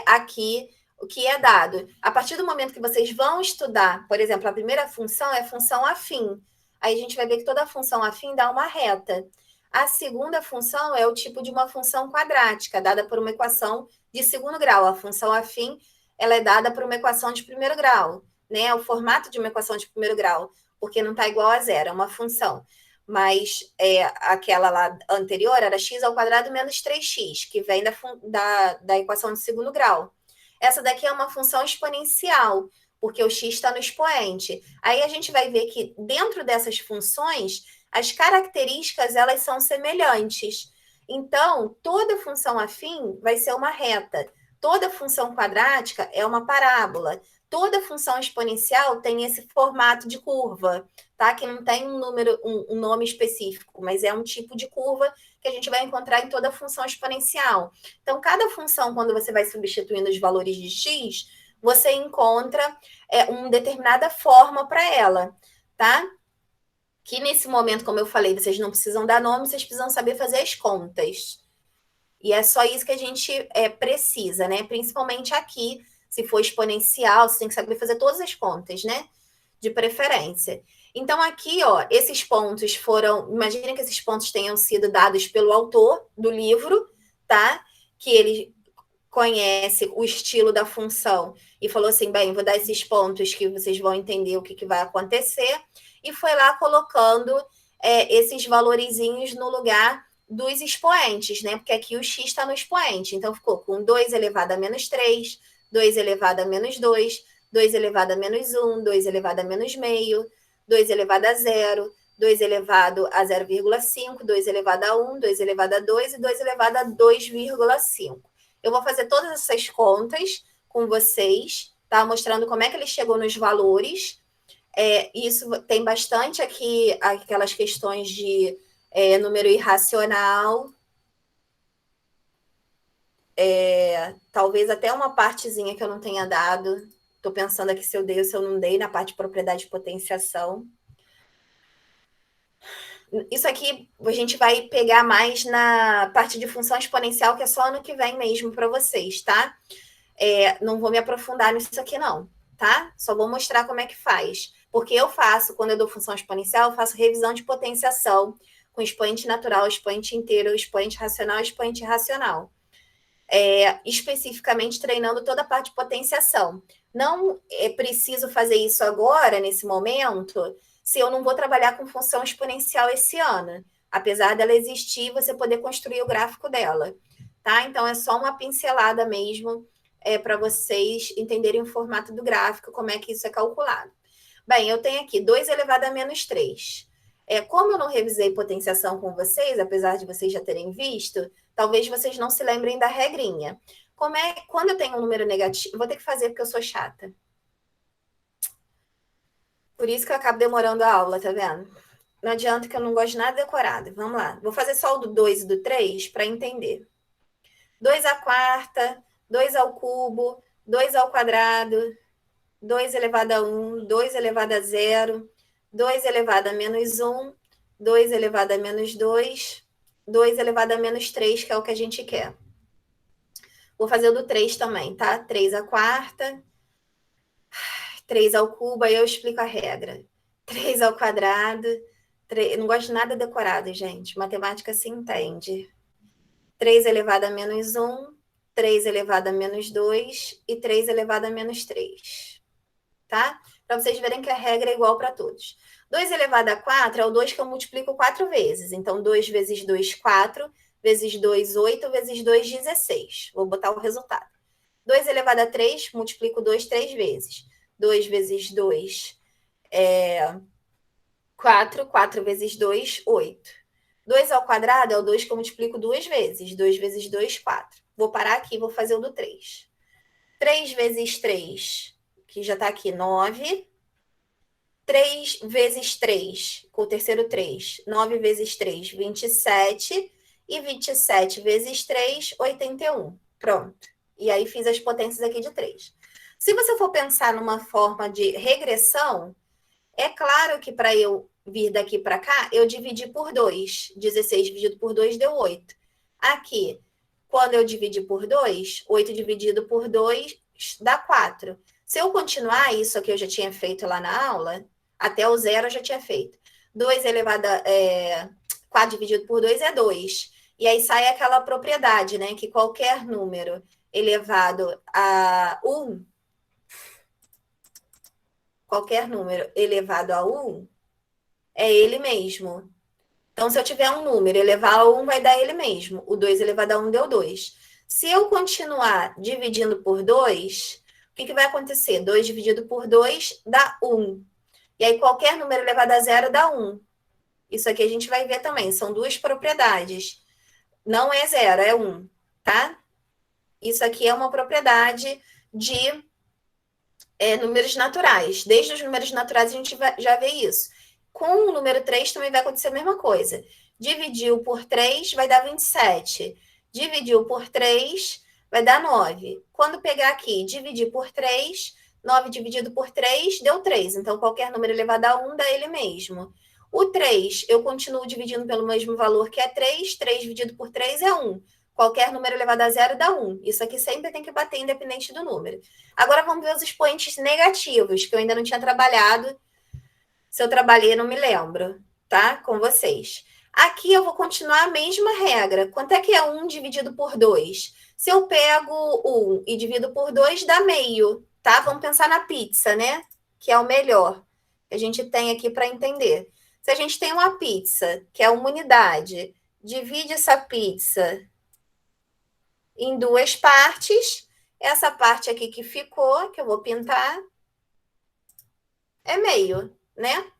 aqui o que é dado. A partir do momento que vocês vão estudar, por exemplo, a primeira função é função afim. Aí a gente vai ver que toda função afim dá uma reta. A segunda função é o tipo de uma função quadrática, dada por uma equação de segundo grau. A função afim, ela é dada por uma equação de primeiro grau, né? O formato de uma equação de primeiro grau, porque não está igual a zero, é uma função. Mas aquela lá anterior era x ao quadrado menos 3x, que vem da equação de segundo grau. Essa daqui é uma função exponencial, porque o x está no expoente. Aí a gente vai ver que dentro dessas funções, as características, elas são semelhantes. Então, toda função afim vai ser uma reta. Toda função quadrática é uma parábola. Toda função exponencial tem esse formato de curva, tá? Que não tem um nome específico, mas é um tipo de curva que a gente vai encontrar em toda função exponencial. Então, cada função, quando você vai substituindo os valores de x, você encontra uma determinada forma para ela, tá? Que nesse momento, como eu falei, vocês não precisam dar nome, vocês precisam saber fazer as contas. E é só isso que a gente precisa, né? Principalmente aqui, se for exponencial, você tem que saber fazer todas as contas, né? De preferência. Então, aqui, ó, esses pontos foram... Imaginem que esses pontos tenham sido dados pelo autor do livro, tá? Que ele conhece o estilo da função e falou assim, bem, vou dar esses pontos que vocês vão entender o que vai acontecer. E foi lá colocando esses valorizinhos no lugar dos expoentes, né? Porque aqui o x está no expoente. Então, ficou com 2 elevado a menos 3, 2 elevado a menos 2, 2 elevado a menos 1, 2 elevado a menos meio, 2 elevado a 0, 2 elevado a 0,5, 2 elevado a 1, 2 elevado a 2 e 2 elevado a 2,5. Eu vou fazer todas essas contas com vocês, tá? Mostrando como é que ele chegou nos valores. Isso tem bastante aqui, aquelas questões de número irracional. Talvez até uma partezinha que eu não tenha dado. Estou pensando aqui se eu dei ou se eu não dei na parte de propriedade de potenciação. Isso aqui a gente vai pegar mais na parte de função exponencial, que é só ano que vem mesmo para vocês, tá? Não vou me aprofundar nisso aqui, não, tá? Só vou mostrar como é que faz. Porque eu faço, quando eu dou função exponencial, eu faço revisão de potenciação com expoente natural, expoente inteiro, expoente racional e expoente irracional. Especificamente treinando toda a parte de potenciação. Não é preciso fazer isso agora, nesse momento, se eu não vou trabalhar com função exponencial esse ano. Apesar dela existir, você poder construir o gráfico dela, tá? Então, é só uma pincelada mesmo para vocês entenderem o formato do gráfico, como é que isso é calculado. Bem, eu tenho aqui 2 elevado a menos 3. Como eu não revisei potenciação com vocês, apesar de vocês já terem visto, talvez vocês não se lembrem da regrinha. Quando eu tenho um número negativo... Vou ter que fazer porque eu sou chata. Por isso que eu acabo demorando a aula, tá vendo? Não adianta que eu não gosto de nada decorado. Vamos lá. Vou fazer só o do 2 e do 3 para entender. 2 à quarta, 2 ao cubo, 2 ao quadrado, 2 elevado a 1, 2 elevado a 0, 2 elevado a menos 1, 2 elevado a menos 2, 2 elevado a menos 3, que é o que a gente quer. Vou fazer o do 3 também, tá? 3 à quarta, 3 ao cubo, aí eu explico a regra. 3 ao quadrado, 3... não gosto de nada decorado, gente. Matemática se entende. 3 elevado a menos 1, 3 elevado a menos 2 e 3 elevado a menos 3. Tá? Para vocês verem que a regra é igual para todos. 2 elevado a 4 é o 2 que eu multiplico 4 vezes. Então, 2 vezes 2, 4, vezes 2, 8, vezes 2, 16. Vou botar o resultado. 2 elevado a 3, multiplico 2 3 vezes. 2 vezes 2 é 4, 4 vezes 2, 8. 2 ao quadrado é o 2 que eu multiplico 2 vezes. 2 vezes 2, 4. Vou parar aqui e vou fazer o do 3. 3 vezes 3, que já está aqui, 9. 3 vezes 3, com o terceiro 3. 9 vezes 3, 27. E 27 vezes 3, 81. Pronto. E aí fiz as potências aqui de 3. Se você for pensar numa forma de regressão, é claro que para eu vir daqui para cá, eu dividi por 2. 16 dividido por 2 deu 8. Aqui, quando eu dividi por 2, 8 dividido por 2 dá 4. Se eu continuar, isso aqui eu já tinha feito lá na aula, até o 0 eu já tinha feito. 2 elevado a 4 dividido por 2 é 2. E aí sai aquela propriedade, né? Que qualquer número elevado a 1, qualquer número elevado a 1 é ele mesmo. Então, se eu tiver um número elevado a 1, vai dar ele mesmo. O 2 elevado a 1 deu 2. Se eu continuar dividindo por 2, o que vai acontecer? 2 dividido por 2 dá 1. E aí, qualquer número elevado a 0 dá 1. Isso aqui a gente vai ver também, são duas propriedades. Não é 0, é 1, tá? Isso aqui é uma propriedade de números naturais. Desde os números naturais a gente já vê isso. Com o número 3 também vai acontecer a mesma coisa. Dividiu por 3 vai dar 27. Dividiu por 3 vai dar 9. Quando pegar aqui, dividir por 3, 9 dividido por 3 deu 3. Então, qualquer número elevado a 1 dá ele mesmo. O 3, eu continuo dividindo pelo mesmo valor, que é 3. 3 dividido por 3 é 1. Qualquer número elevado a 0 dá 1. Isso aqui sempre tem que bater independente do número. Agora vamos ver os expoentes negativos, que eu ainda não tinha trabalhado. Se eu trabalhei, não me lembro, tá? Com vocês. Aqui eu vou continuar a mesma regra. Quanto é que é 1 dividido por 2? Se eu pego 1 e divido por 2, dá meio, tá? Vamos pensar na pizza, né? Que é o melhor que a gente tem aqui para entender. Se a gente tem uma pizza, que é uma unidade, divide essa pizza em duas partes. Essa parte aqui que ficou, que eu vou pintar, é meio, né?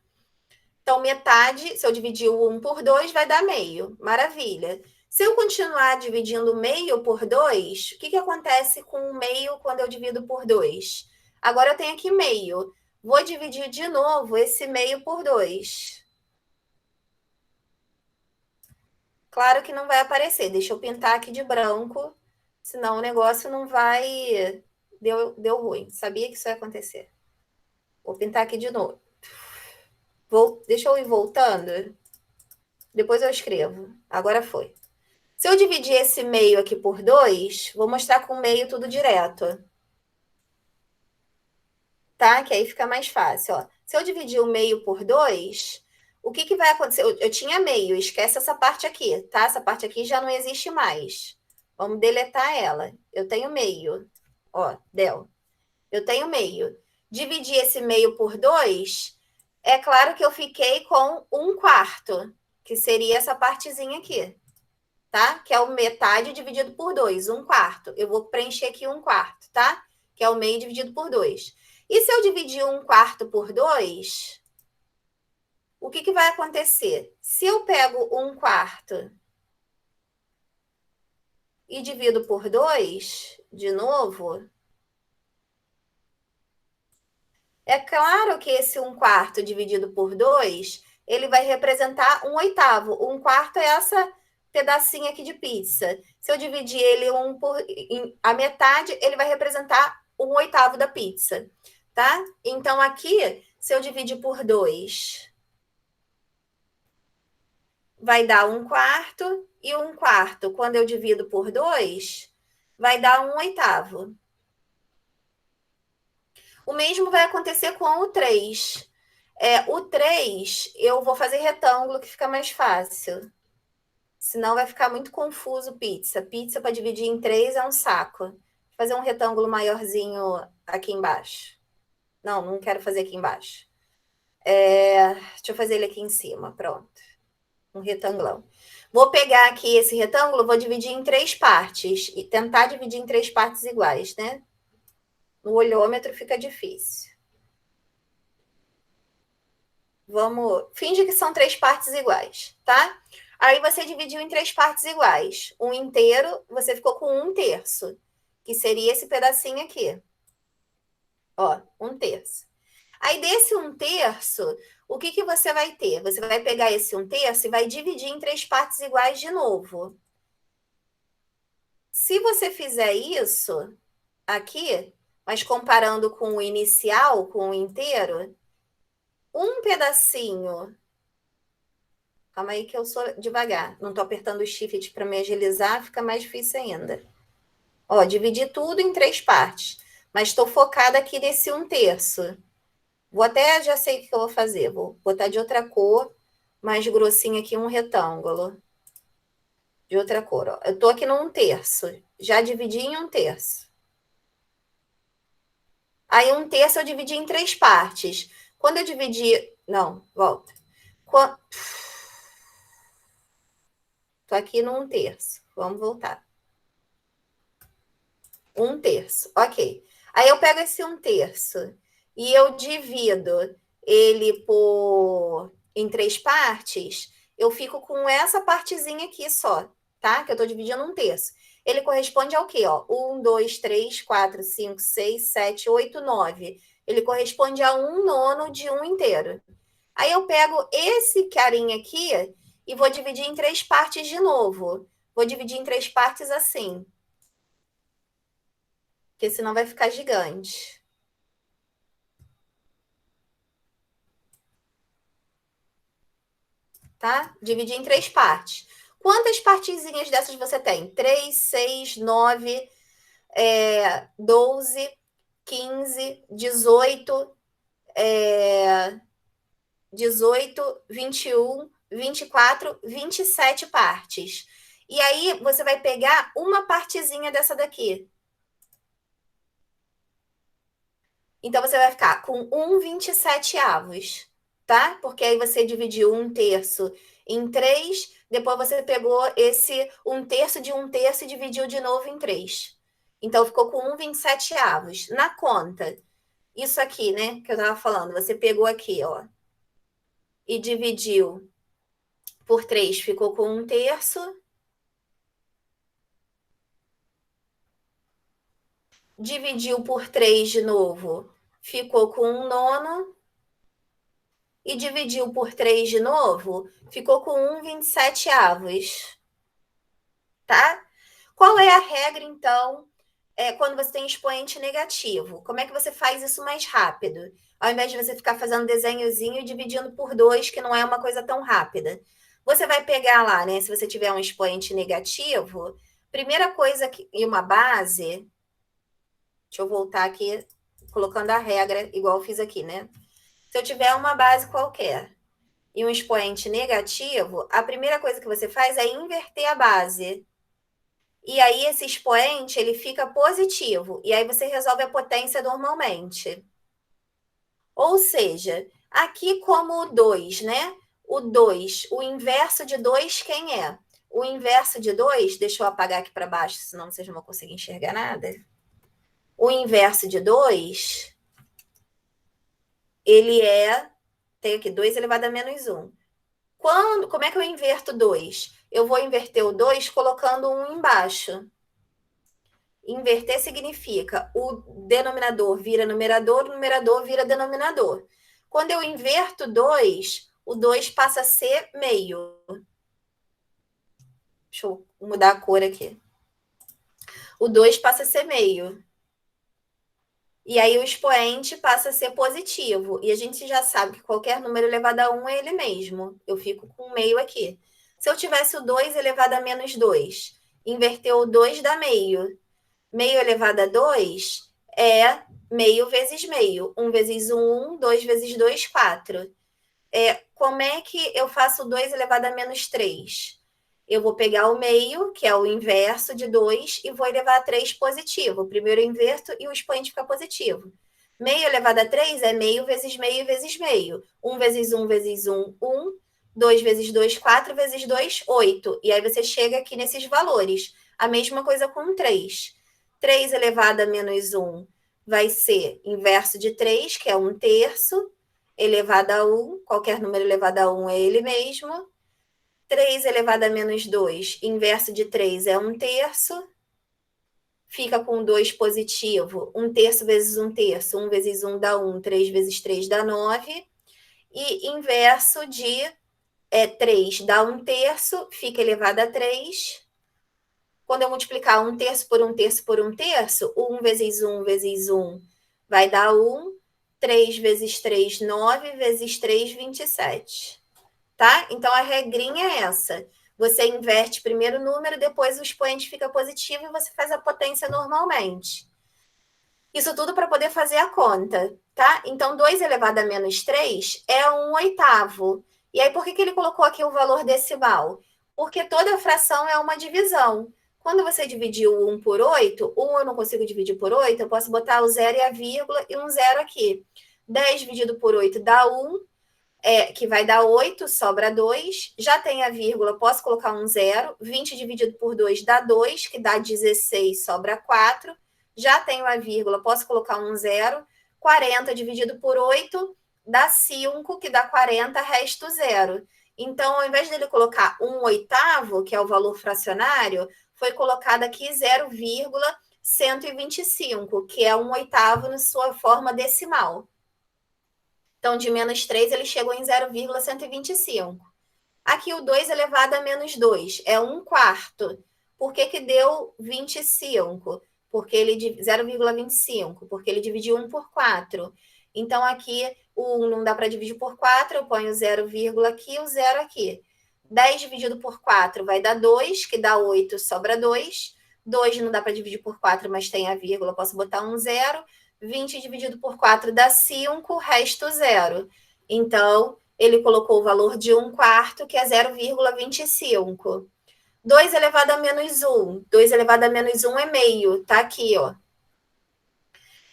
Então, metade, se eu dividir o 1 por 2, vai dar meio. Maravilha. Se eu continuar dividindo meio por 2, o que acontece com o meio quando eu divido por 2? Agora eu tenho aqui meio. Vou dividir de novo esse meio por 2. Claro que não vai aparecer. Deixa eu pintar aqui de branco, senão o negócio não vai... Deu ruim. Sabia que isso ia acontecer. Vou pintar aqui de novo. Deixa eu ir voltando. Depois eu escrevo. Agora foi. Se eu dividir esse meio aqui por 2, vou mostrar com o meio tudo direto. Tá? Que aí fica mais fácil. Ó. Se eu dividir o meio por 2, o que vai acontecer? Eu tinha meio, esquece essa parte aqui, tá? Essa parte aqui já não existe mais. Vamos deletar ela. Eu tenho meio. Ó, deu. Eu tenho meio. Dividir esse meio por 2, é claro que eu fiquei com 1/4, que seria essa partezinha aqui, tá? Que é o metade dividido por 2, 1/4. Eu vou preencher aqui 1/4, tá? Que é o meio dividido por 2. E se eu dividir 1/4 por 2, o que vai acontecer? Se eu pego 1/4 e divido por 2, de novo, é claro que esse 1/4 dividido por 2, ele vai representar 1/8. 1/4 é essa pedacinho aqui de pizza. Se eu dividir ele a metade, ele vai representar 1/8 da pizza, tá? Então, aqui, se eu dividir por 2, vai dar 1/4, e 1/4, quando eu divido por 2, vai dar 1/8. O mesmo vai acontecer com o 3. O 3, eu vou fazer retângulo, que fica mais fácil. Senão vai ficar muito confuso pizza. Pizza para dividir em 3 é um saco. Vou fazer um retângulo maiorzinho aqui embaixo. Não quero fazer aqui embaixo. Deixa eu fazer ele aqui em cima, pronto. Um retangulão. Vou pegar aqui esse retângulo, vou dividir em 3 partes. E tentar dividir em 3 partes iguais, né? No olhômetro fica difícil. Finge que são 3 partes iguais, tá? Aí você dividiu em 3 partes iguais. Um inteiro, você ficou com 1/3, que seria esse pedacinho aqui. Ó, 1/3. Aí desse 1/3, o que você vai ter? Você vai pegar esse 1/3 e vai dividir em 3 partes iguais de novo. Se você fizer isso aqui, mas comparando com o inicial, com o inteiro, um pedacinho... Calma aí que eu sou devagar. Não estou apertando o shift para me agilizar, fica mais difícil ainda. Ó, dividi tudo em 3 partes, mas estou focada aqui nesse 1/3. Já sei o que eu vou fazer. Vou botar de outra cor, mais grossinho aqui, um retângulo. De outra cor, ó. Eu estou aqui no 1/3. Já dividi em 1/3. Aí 1/3 eu dividi em 3 partes. Quando eu dividi... Não, volta. Estou aqui no 1/3. Vamos voltar. 1/3, ok. Aí eu pego esse 1/3 e eu divido ele por em 3 partes, eu fico com essa partezinha aqui só, tá? Que eu estou dividindo 1/3. Ele corresponde ao quê? Ó? 1, 2, 3, 4, 5, 6, 7, 8, 9. Ele corresponde a 1/9 de 1 inteiro. Aí eu pego esse carinha aqui e vou dividir em 3 partes de novo. Vou dividir em 3 partes assim. Porque senão vai ficar gigante. Tá? Dividir em 3 partes. Quantas partezinhas dessas você tem? 3, 6, 9, 12, 15, 18, 21, 24, 27 partes. E aí, você vai pegar uma partezinha dessa daqui. Então, você vai ficar com 1/27, tá? Porque aí você dividiu 1/3 em 3, depois você pegou esse 1/3 de 1/3 e dividiu de novo em 3. Então, ficou com 1/27. Na conta, isso aqui, né, que eu tava falando, você pegou aqui, ó, e dividiu por 3, ficou com 1/3. Dividiu por 3 de novo, ficou com 1/9. E dividiu por 3 de novo, ficou com 1/27. Tá? Qual é a regra, então, quando você tem expoente negativo? Como é que você faz isso mais rápido? Ao invés de você ficar fazendo desenhozinho e dividindo por 2, que não é uma coisa tão rápida. Você vai pegar lá, né? Se você tiver um expoente negativo, primeira coisa e uma base. Deixa eu voltar aqui, colocando a regra, igual eu fiz aqui, né? Se eu tiver uma base qualquer e um expoente negativo, a primeira coisa que você faz é inverter a base. E aí esse expoente, ele fica positivo. E aí você resolve a potência normalmente. Ou seja, aqui como o 2, né? O 2, o inverso de 2 quem é? O inverso de 2, deixa eu apagar aqui para baixo, senão vocês não vão conseguir enxergar nada. O inverso de 2, ele tem aqui 2 elevado a menos 1. Como é que eu inverto 2? Eu vou inverter o 2 colocando 1 embaixo. Inverter significa o denominador vira numerador, o numerador vira denominador. Quando eu inverto 2, o 2 passa a ser meio. Deixa eu mudar a cor aqui. O 2 passa a ser meio. E aí o expoente passa a ser positivo. E a gente já sabe que qualquer número elevado a 1 é ele mesmo. Eu fico com meio aqui. Se eu tivesse o 2 elevado a menos 2, inverter o 2 dá meio. Meio elevado a 2 é meio vezes meio. 1 vezes 1, 1. 2 vezes 2, 4. Como é que eu faço 2 elevado a menos 3? Eu vou pegar o meio, que é o inverso de 2, e vou elevar a 3 positivo. Primeiro eu inverto e o expoente fica positivo. Meio elevado a 3 é meio vezes meio vezes meio. 1 vezes 1 vezes 1, 1. 2 vezes 2, 4 vezes 2, 8. E aí você chega aqui nesses valores. A mesma coisa com 3. 3 elevado a menos 1 vai ser inverso de 3, que é 1/3, elevado a 1. Qualquer número elevado a 1 é ele mesmo. 3 elevado a menos 2, inverso de 3 é 1/3. Fica com 2 positivo. 1/3 vezes 1/3. 1 vezes 1 dá 1. 3 vezes 3 dá 9. E inverso de 3 dá 1/3. Fica elevado a 3. Quando eu multiplicar 1/3 por 1/3 por 1/3, 1 vezes 1 vezes 1 vai dar 1. 3 vezes 3, 9. Vezes 3, 27. Tá? Então, a regrinha é essa. Você inverte primeiro o número, depois o expoente fica positivo e você faz a potência normalmente. Isso tudo para poder fazer a conta, tá? Então, 2 elevado a menos 3 é 1/8. E aí, por que ele colocou aqui o valor decimal? Porque toda fração é uma divisão. Quando você dividiu 1 por 8, 1 eu não consigo dividir por 8, eu posso botar o 0 e a vírgula e um 0 aqui. 10 dividido por 8 dá 1. Que vai dar 8, sobra 2. Já tem a vírgula, posso colocar um 0. 20 dividido por 2 dá 2, que dá 16, sobra 4. Já tenho a vírgula, posso colocar um 0. 40 dividido por 8, dá 5, que dá 40, resta o 0. Então, ao invés dele colocar 1/8, que é o valor fracionário, foi colocado aqui 0,125, que é 1/8 na sua forma decimal. Então, de menos 3, ele chegou em 0,125. Aqui o 2 elevado a menos 2 é 1/4. Por que deu 25? Porque ele 0,25, porque ele dividiu 1 por 4. Então, aqui o 1 não dá para dividir por 4, eu ponho 0, aqui, o 0 aqui. 10 dividido por 4 vai dar 2, que dá 8, sobra 2. 2 não dá para dividir por 4, mas tem a vírgula, posso botar um 0. 20 dividido por 4 dá 5, resta o 0. Então, ele colocou o valor de 1/4, que é 0,25. 2 elevado a menos 1. 2 elevado a menos 1 é meio. Tá aqui, ó.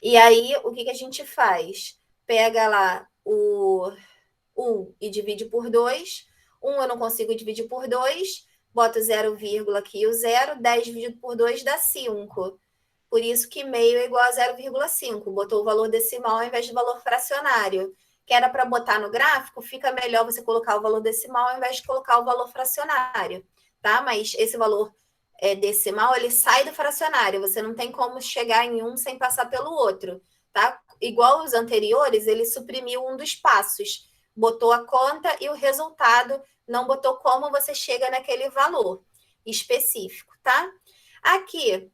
E aí, o que a gente faz? Pega lá o 1 e divide por 2. 1 eu não consigo dividir por 2. Boto 0, aqui o 0. 10 dividido por 2 dá 5. Por isso que meio é igual a 0,5. Botou o valor decimal ao invés do valor fracionário. Que era para botar no gráfico, fica melhor você colocar o valor decimal ao invés de colocar o valor fracionário, tá? Mas esse valor decimal, ele sai do fracionário. Você não tem como chegar em um sem passar pelo outro, tá? Igual os anteriores, ele suprimiu um dos passos. Botou a conta e o resultado, não botou como você chega naquele valor específico, tá? Aqui,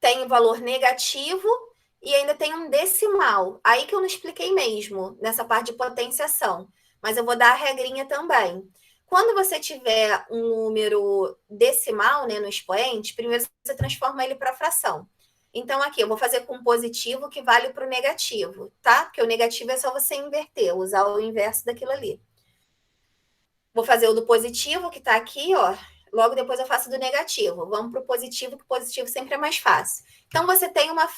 tem o valor negativo e ainda tem um decimal. Aí que eu não expliquei mesmo, nessa parte de potenciação. Mas eu vou dar a regrinha também. Quando você tiver um número decimal, né, no expoente, primeiro você transforma ele para fração. Então, aqui, eu vou fazer com positivo que vale para o negativo, tá? Porque o negativo é só você inverter, usar o inverso daquilo ali. Vou fazer o do positivo, que está aqui, ó. Logo depois eu faço do negativo. Vamos para o positivo, que o positivo sempre é mais fácil. Então, você tem uma...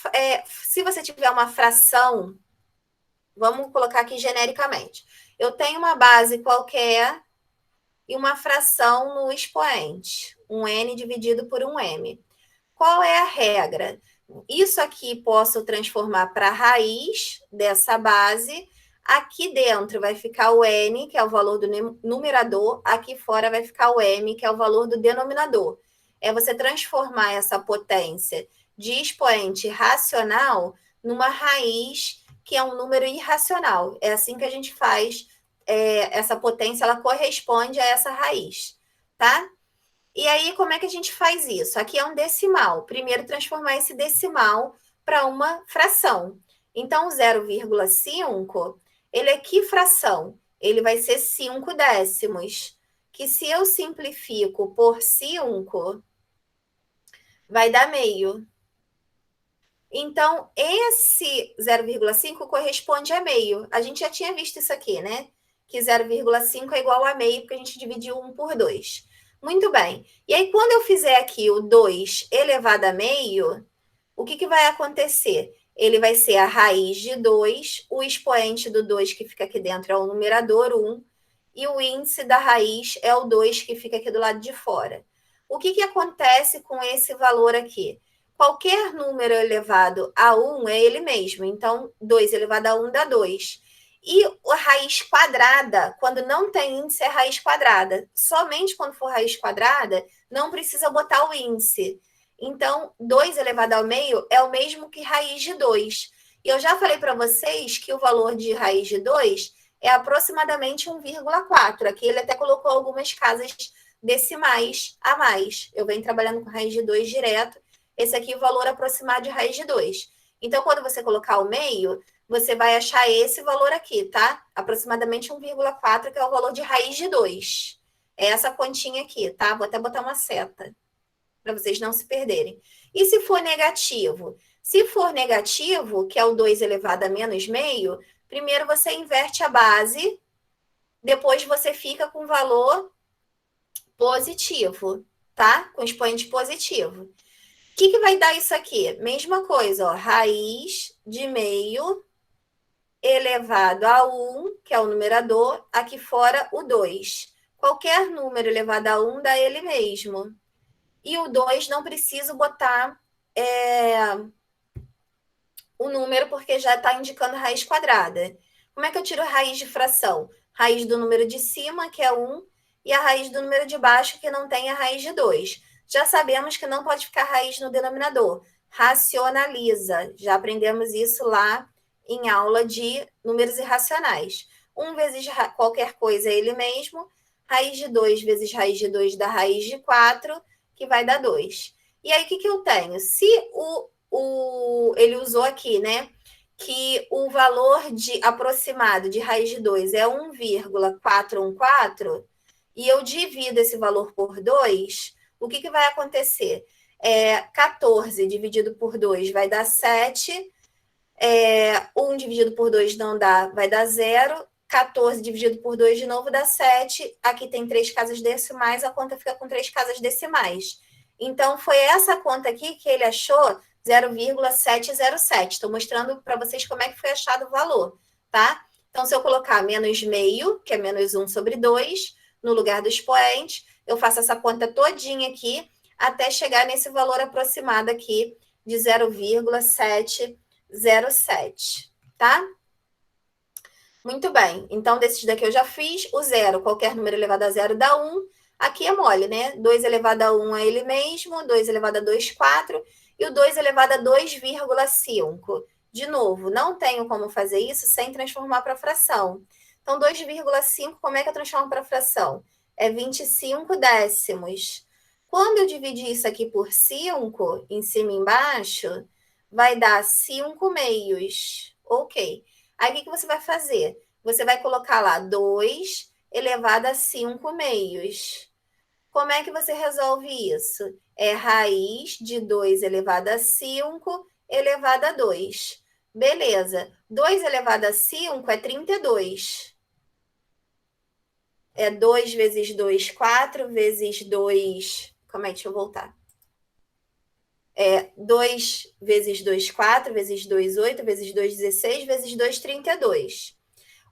se você tiver uma fração, vamos colocar aqui genericamente. Eu tenho uma base qualquer e uma fração no expoente. Um n dividido por um m. Qual é a regra? Isso aqui posso transformar para a raiz dessa base. Aqui dentro vai ficar o n, que é o valor do numerador. Aqui fora vai ficar o m, que é o valor do denominador. É você transformar essa potência de expoente racional numa raiz, que é um número irracional. É assim que a gente faz essa potência, ela corresponde a essa raiz, tá? E aí, como é que a gente faz isso? Aqui é um decimal. Primeiro, transformar esse decimal para uma fração. Então, 0,5, ele é que fração? Ele vai ser 5 décimos. Que se eu simplifico por 5, vai dar meio. Então, esse 0,5 corresponde a meio. A gente já tinha visto isso aqui, né? Que 0,5 é igual a meio, porque a gente dividiu 1 por 2. Muito bem. E aí, quando eu fizer aqui o 2 elevado a meio, o que vai acontecer? Ele vai ser a raiz de 2, o expoente do 2 que fica aqui dentro é o numerador 1, e o índice da raiz é o 2 que fica aqui do lado de fora. O que acontece com esse valor aqui? Qualquer número elevado a 1 é ele mesmo. Então, 2 elevado a 1 dá 2. E a raiz quadrada, quando não tem índice, é raiz quadrada. Somente quando for raiz quadrada, não precisa botar o índice. Então, 2 elevado ao meio é o mesmo que raiz de 2. E eu já falei para vocês que o valor de raiz de 2 é aproximadamente 1,4. Aqui ele até colocou algumas casas decimais a mais. Eu venho trabalhando com raiz de 2 direto. Esse aqui é o valor aproximado de raiz de 2. Então, quando você colocar o meio, você vai achar esse valor aqui, tá? Aproximadamente 1,4, que é o valor de raiz de 2. É essa continha aqui, tá? Vou até botar uma seta, para vocês não se perderem. E se for negativo? Se for negativo, que é o 2 elevado a menos meio, primeiro você inverte a base, depois você fica com valor positivo, tá? Com expoente positivo. O que vai dar isso aqui? Mesma coisa, ó, raiz de meio elevado a 1, que é o numerador, aqui fora o 2. Qualquer número elevado a 1 dá ele mesmo. E o 2 não preciso botar o número porque já está indicando raiz quadrada. Como é que eu tiro a raiz de fração? Raiz do número de cima, que é 1, e a raiz do número de baixo, que não tem a raiz de 2. Já sabemos que não pode ficar raiz no denominador. Racionaliza. Já aprendemos isso lá em aula de números irracionais. 1 vezes qualquer coisa é ele mesmo. Raiz de 2 vezes raiz de 2 dá raiz de 4, que vai dar 2. E aí, o que eu tenho? Se ele usou aqui, né? Que o valor aproximado de raiz de 2 é 1,414, e eu divido esse valor por 2, o que vai acontecer? 14 dividido por 2 vai dar 7, 1 dividido por 2 não dá, vai dar 0, 14 dividido por 2 de novo dá 7, aqui tem 3 casas decimais, a conta fica com 3 casas decimais. Então, foi essa conta aqui que ele achou 0,707. Estou mostrando para vocês como é que foi achado o valor, tá? Então, se eu colocar menos meio, que é menos 1 sobre 2, no lugar do expoente, eu faço essa conta todinha aqui, até chegar nesse valor aproximado aqui de 0,707, tá? Muito bem. Então, desses daqui eu já fiz. O 0, qualquer número elevado a 0 dá 1. Aqui é mole, né? 2 elevado a 1 é ele mesmo, 2 elevado a 2, 4, e o 2 elevado a 2,5. De novo, não tenho como fazer isso sem transformar para fração. Então, 2,5, como é que eu transformo para fração? É 25 décimos. Quando eu dividir isso aqui por 5, em cima e embaixo, vai dar 5 meios. Ok. Aí, o que você vai fazer? Você vai colocar lá 2 elevado a 5 meios. Como é que você resolve isso? É raiz de 2 elevado a 5 elevado a 2. Beleza. 2 elevado a 5 é 32. É 2 vezes 2, 4, vezes 2... Como é? Deixa eu voltar. 2 vezes 2, 4, vezes 2, 8, vezes 2, 16, vezes 2, 32.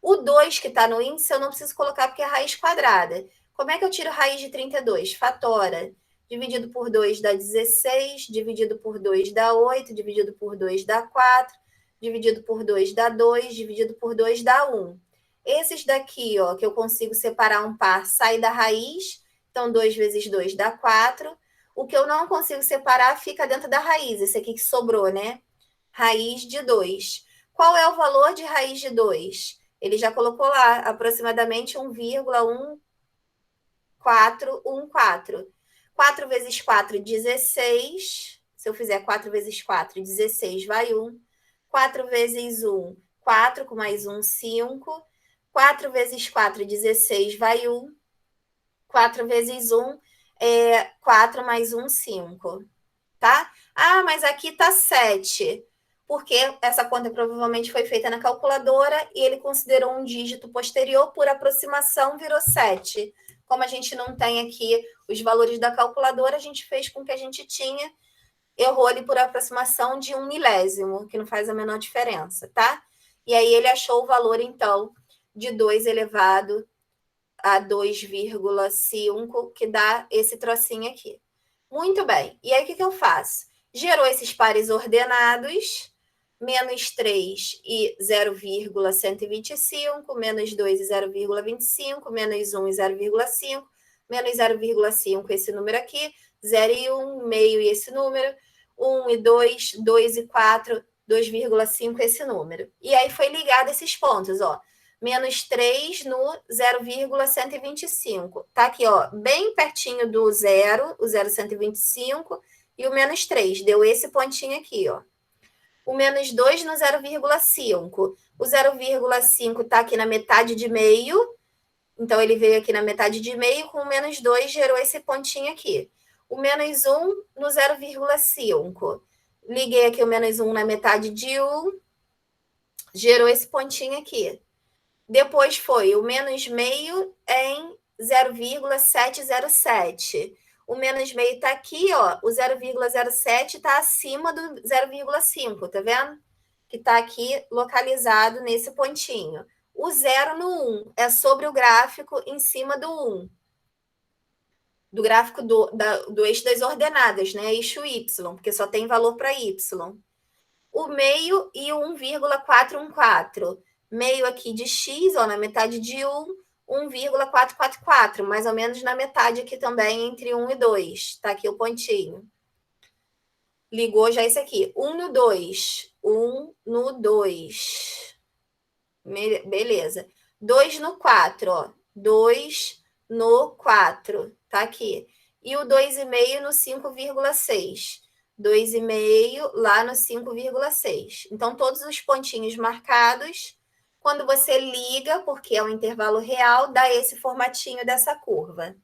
O 2 que está no índice eu não preciso colocar porque é raiz quadrada. Como é que eu tiro raiz de 32? Fatora. Dividido por 2 dá 16, dividido por 2 dá 8, dividido por 2 dá 4, dividido por 2 dá 2, dividido por 2 dá 1. Esses daqui, ó, que eu consigo separar um par, sai da raiz. Então, 2 vezes 2 dá 4. O que eu não consigo separar fica dentro da raiz. Esse aqui que sobrou, né? Raiz de 2. Qual é o valor de raiz de 2? Ele já colocou lá, aproximadamente 1,1414. 4 vezes 4, 16. Se eu fizer 4 vezes 4, 16, vai 1. 4 vezes 1, 4, com mais 1, 5. 4 vezes 4, 16, vai 1. 4 vezes 1, 4 mais 1, 5. Tá? Ah, mas aqui tá 7. Porque essa conta provavelmente foi feita na calculadora e ele considerou um dígito posterior, por aproximação virou 7. Como a gente não tem aqui os valores da calculadora, a gente fez com o que a gente tinha, errou ali por aproximação de 1 milésimo, que não faz a menor diferença, tá? E aí ele achou o valor, então, de 2 elevado a 2,5, que dá esse trocinho aqui. Muito bem. E aí, o que eu faço? Gerou esses pares ordenados, menos 3 e 0,125, menos 2 e 0,25, menos 1 e 0,5, menos 0,5 esse número aqui, 0 e 1, meio e esse número, 1 e 2, 2 e 4, 2,5 esse número. E aí foi ligado esses pontos, ó. Menos 3 no 0,125. Tá aqui, ó, bem pertinho do zero, o 0,125, e o menos 3. Deu esse pontinho aqui, ó. O menos 2 no 0,5. O 0,5 está aqui na metade de meio. Então, ele veio aqui na metade de meio, com o menos 2 gerou esse pontinho aqui. O menos 1 no 0,5. Liguei aqui o menos 1 na metade de 1, gerou esse pontinho aqui. Depois foi o menos meio em 0,707. O menos meio está aqui, ó. O 0,07 está acima do 0,5, tá vendo? Que está aqui localizado nesse pontinho. O 0 no 1 é sobre o gráfico em cima do 1. Do gráfico do eixo das ordenadas, né? Eixo Y, porque só tem valor para Y. o meio e o 1,414. Meio aqui de x, ó, na metade de 1,444, mais ou menos na metade aqui também, entre 1 e 2. Tá aqui o pontinho. Ligou já esse aqui. 1 no 2. 1 no 2. Beleza. 2 no 4, ó. 2 no 4. Tá aqui. E o 2,5 no 5,6. 2,5 lá no 5,6. Então, todos os pontinhos marcados, quando você liga, porque é um intervalo real, dá esse formatinho dessa curva.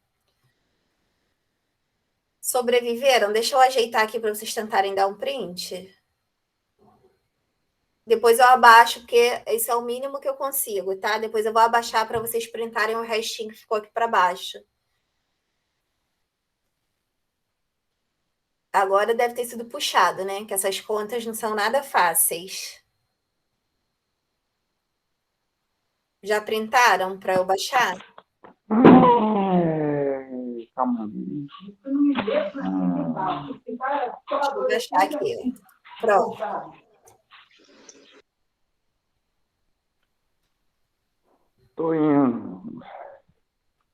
Sobreviveram? Deixa eu ajeitar aqui para vocês tentarem dar um print. Depois eu abaixo, porque esse é o mínimo que eu consigo, tá? Depois eu vou abaixar para vocês printarem o restinho que ficou aqui para baixo. Agora deve ter sido puxado, né? Que essas contas não são nada fáceis. Já printaram para eu baixar? Calma. Deixa eu baixar aqui. Pronto. Tô indo.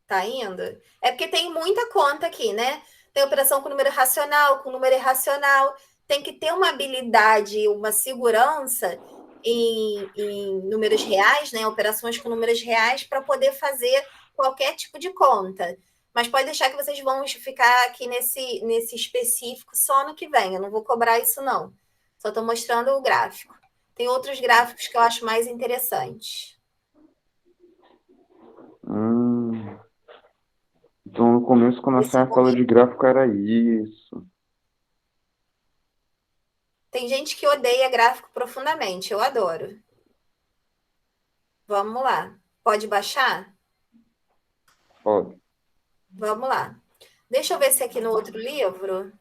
Tá indo? É porque tem muita conta aqui, né? Tem operação com número racional, com número irracional. Tem que ter uma habilidade, uma segurança em números reais, né? Operações com números reais para poder fazer qualquer tipo de conta. Mas pode deixar que vocês vão ficar aqui nesse específico só no que vem. Eu não vou cobrar isso, não. Só estou mostrando o gráfico. Tem outros gráficos que eu acho mais interessantes. Então, no começo, quando a senhora falou de gráfico, era isso. Tem gente que odeia gráfico profundamente. Eu adoro. Vamos lá. Pode baixar? Pode. Vamos lá. Deixa eu ver se aqui no outro livro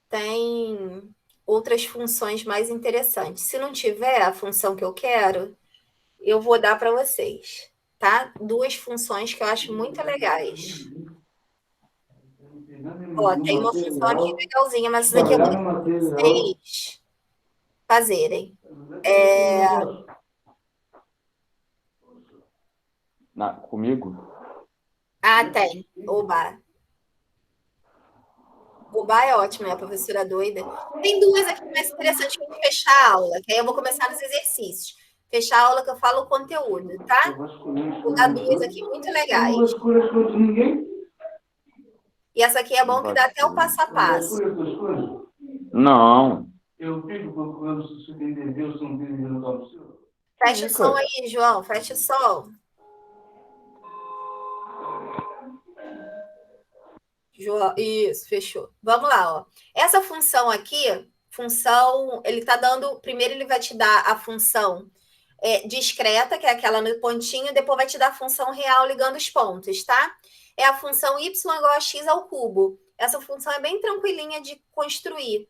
tem outras funções mais interessantes. Se não tiver a função que eu quero, eu vou dar para vocês, tá? Duas funções que eu acho muito legais. Ó, tem uma função aqui legalzinha, mas isso daqui eu vou dar para vocês fazerem. Comigo? Ah, tem. Oba. Oba é ótimo, é a professora doida. Tem duas aqui mais interessantes para fechar a aula, que aí eu vou começar nos exercícios. Fechar a aula que eu falo o conteúdo, tá? Vou dar duas aqui muito legais. E essa aqui é bom que dá até o passo a passo. Não. Fecha o som aí, João. Fecha o som. João, isso, fechou. Vamos lá, ó. Essa função aqui, ele está dando. Primeiro, ele vai te dar a função discreta, que é aquela no pontinho, depois vai te dar a função real ligando os pontos, tá? É a função y igual a x ao cubo. Essa função é bem tranquilinha de construir,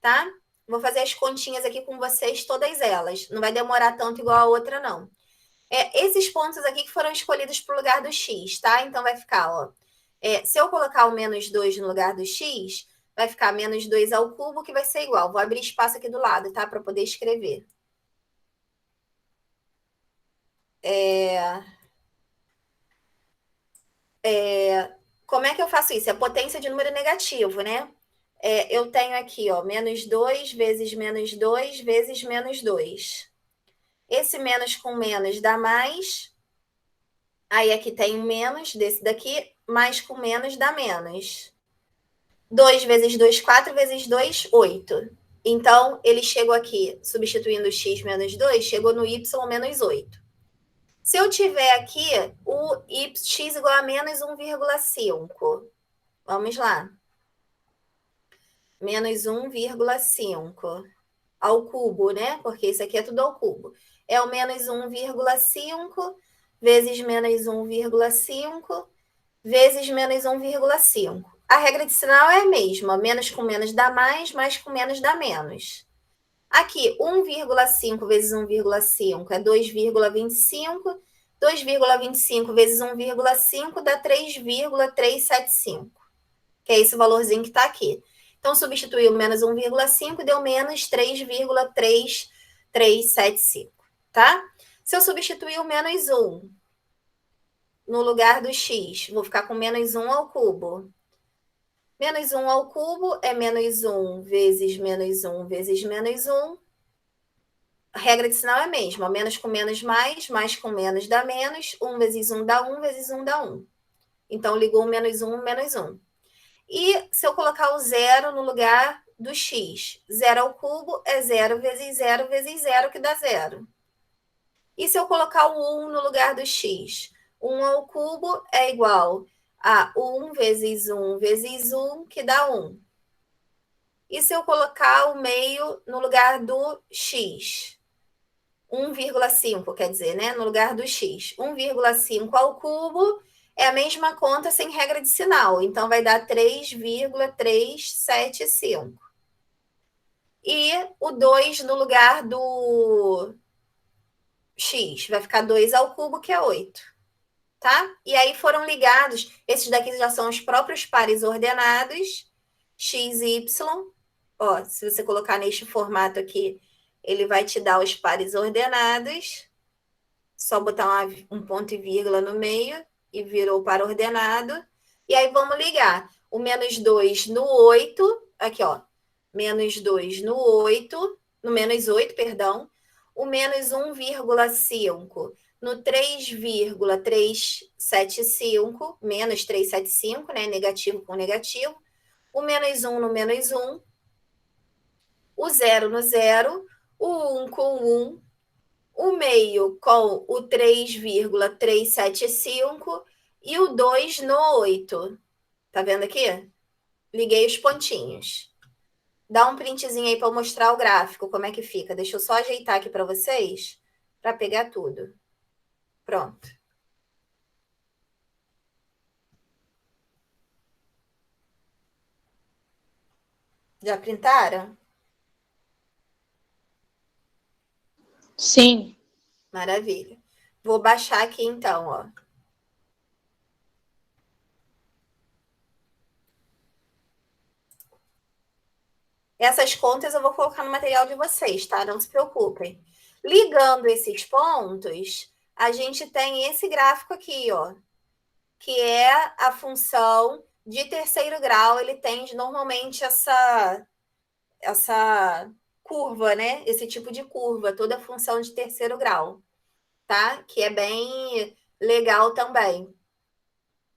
tá? Vou fazer as continhas aqui com vocês, todas elas. Não vai demorar tanto igual a outra, não. Esses pontos aqui que foram escolhidos para o lugar do x, tá? Então, vai ficar, ó. Se eu colocar o menos 2 no lugar do x, vai ficar menos 2 ao cubo, que vai ser igual. Vou abrir espaço aqui do lado, tá? Para poder escrever. Como é que eu faço isso? É potência de número negativo, né? Eu tenho aqui, ó, menos 2 vezes menos 2 vezes menos 2. Esse menos com menos dá mais. Aí aqui tem menos desse daqui, mais com menos dá menos. 2 vezes 2, 4 vezes 2, 8. Então, ele chegou aqui, substituindo o x menos 2, chegou no y menos 8. Se eu tiver aqui o x igual a menos 1,5. Vamos lá. Menos 1,5 ao cubo, né? Porque isso aqui é tudo ao cubo. É o menos 1,5 vezes menos 1,5 vezes menos 1,5. A regra de sinal é a mesma. Menos com menos dá mais, mais com menos dá menos. Aqui, 1,5 vezes 1,5 é 2,25. 2,25 vezes 1,5 dá 3,375. Que é esse valorzinho que está aqui. Então, substituiu menos 1,5, deu menos 3,3375, tá? Se eu substituir o menos 1 no lugar do x, vou ficar com menos 1 ao cubo. Menos 1 ao cubo é menos 1 vezes menos 1 vezes menos 1. A regra de sinal é a mesma. Menos com menos mais com menos dá menos. 1 vezes 1 dá 1, vezes 1 dá 1. Então, ligou menos 1, menos 1. E se eu colocar o zero no lugar do x? 0 ao cubo é 0 vezes 0 vezes 0, que dá 0. E se eu colocar o 1 no lugar do x? 1 ao cubo é igual a 1 vezes 1 vezes 1, que dá 1. E se eu colocar o meio no lugar do x? 1,5, quer dizer, né? No lugar do x. 1,5 ao cubo é a mesma conta sem regra de sinal. Então, vai dar 3,375. E o 2 no lugar do x. Vai ficar 2 ao cubo, que é 8. Tá? E aí foram ligados. Esses daqui já são os próprios pares ordenados. X e y. Ó, se você colocar neste formato aqui, ele vai te dar os pares ordenados. Só botar um ponto e vírgula no meio e virou par ordenado. E aí vamos ligar o menos 2 no 8. Aqui, ó. Menos 2 no 8. No menos 8, perdão. O menos 1,5 no 3,375. Menos 375, né? Negativo com negativo. O menos 1 no menos 1. O 0 no 0, o 1 com 1, o meio com o 3,375 e o 2 no 8. Tá vendo aqui? Liguei os pontinhos. Dá um printzinho aí para mostrar o gráfico, como é que fica. Deixa eu só ajeitar aqui para vocês, para pegar tudo. Pronto. Já printaram? Sim. Maravilha. Vou baixar aqui então, ó. Essas contas eu vou colocar no material de vocês, tá? Não se preocupem. Ligando esses pontos, a gente tem esse gráfico aqui, ó, que é a função de terceiro grau. Ele tem normalmente essa curva, né? Esse tipo de curva, toda função de terceiro grau, tá? Que é bem legal também,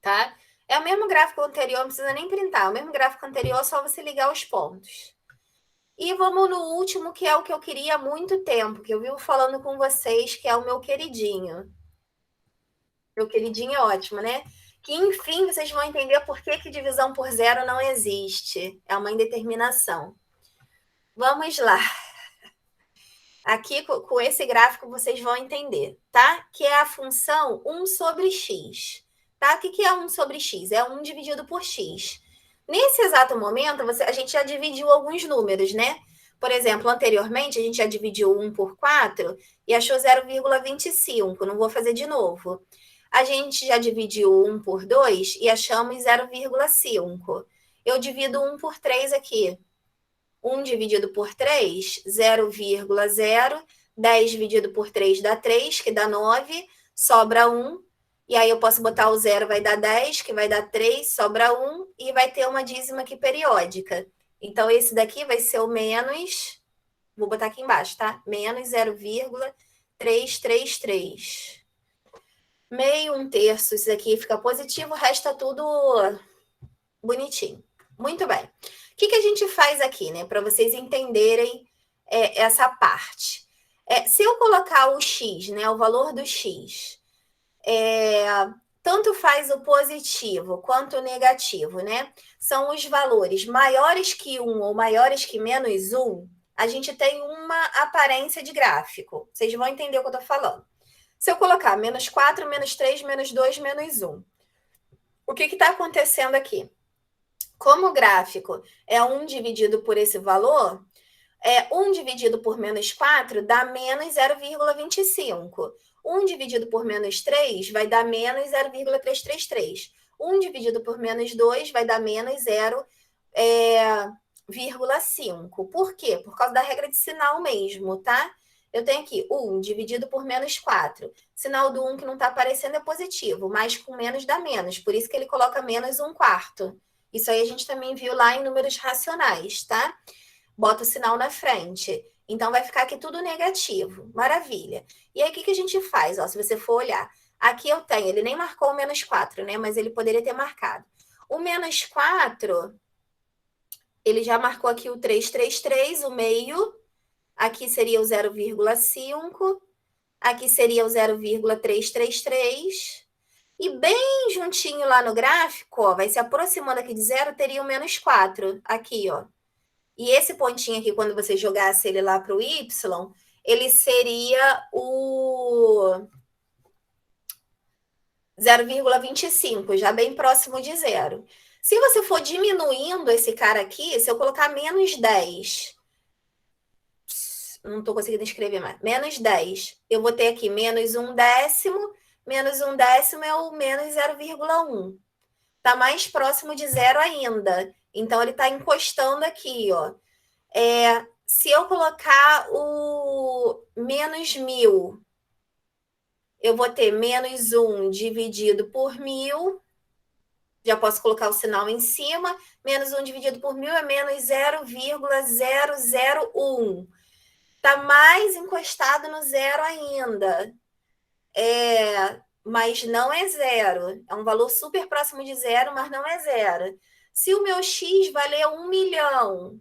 tá? É o mesmo gráfico anterior, não precisa nem printar. O mesmo gráfico anterior, só você ligar os pontos. E vamos no último, que é o que eu queria há muito tempo, que eu vivo falando com vocês, que é o meu queridinho. Meu queridinho é ótimo, né? Que, enfim, vocês vão entender por que divisão por zero não existe. É uma indeterminação. Vamos lá. Aqui, com esse gráfico, vocês vão entender, tá? Que é a função 1 sobre x. Tá? O que é 1 sobre x? É 1 dividido por x. Nesse exato momento, a gente já dividiu alguns números, né? Por exemplo, anteriormente, a gente já dividiu 1 por 4 e achou 0,25. Não vou fazer de novo. A gente já dividiu 1 por 2 e achamos 0,5. Eu divido 1 por 3 aqui. 1 dividido por 3, 0,0. 10 dividido por 3 dá 3, que dá 9. Sobra 1. E aí eu posso botar o 0, vai dar 10, que vai dar 3, sobra 1. E vai ter uma dízima aqui periódica. Então, esse daqui vai ser o menos... Vou botar aqui embaixo, tá? Menos 0,333. Meio, 1/3, isso aqui fica positivo, o resto tá tudo bonitinho. Muito bem. O que a gente faz aqui, né? Para vocês entenderem essa parte. Se eu colocar o x, né? O valor do x, tanto faz o positivo quanto o negativo, né? São os valores maiores que 1 ou maiores que menos 1, a gente tem uma aparência de gráfico. Vocês vão entender o que eu tô falando. Se eu colocar menos 4, menos 3, menos 2, menos 1, o que está acontecendo aqui? Como o gráfico é 1 dividido por esse valor, 1 dividido por menos 4 dá menos 0,25. 1 dividido por menos 3 vai dar menos 0,333. 1 dividido por menos 2 vai dar menos 0,5. Por quê? Por causa da regra de sinal mesmo, tá? Eu tenho aqui 1 dividido por menos 4. Sinal do 1 que não está aparecendo é positivo, mas com menos dá menos. Por isso que ele coloca menos 1/4. Isso aí a gente também viu lá em números racionais, tá? Bota o sinal na frente. Então, vai ficar aqui tudo negativo. Maravilha. E aí, o que a gente faz? Ó, se você for olhar, aqui eu tenho, ele nem marcou o menos 4, né? Mas ele poderia ter marcado. O menos 4, ele já marcou aqui o 333, o meio. Aqui seria o 0,5. Aqui seria o 0,333. E bem juntinho lá no gráfico, ó, vai se aproximando aqui de zero, teria o menos 4. Aqui, ó. E esse pontinho aqui, quando você jogasse ele lá para o y, ele seria o 0,25, já bem próximo de zero. Se você for diminuindo esse cara aqui, se eu colocar menos 10, não estou conseguindo escrever mais, menos 10, eu vou ter aqui menos 1/10, menos 1/10 é o menos 0,1. Está mais próximo de zero ainda. Então, ele está encostando aqui, ó. Se eu colocar o menos 1000, eu vou ter menos 1 dividido por 1000. Já posso colocar o sinal em cima. Menos 1 dividido por 1000 é menos 0,001. Está mais encostado no zero ainda. Mas não é zero. É um valor super próximo de zero, mas não é zero. Se o meu x valer 1 milhão,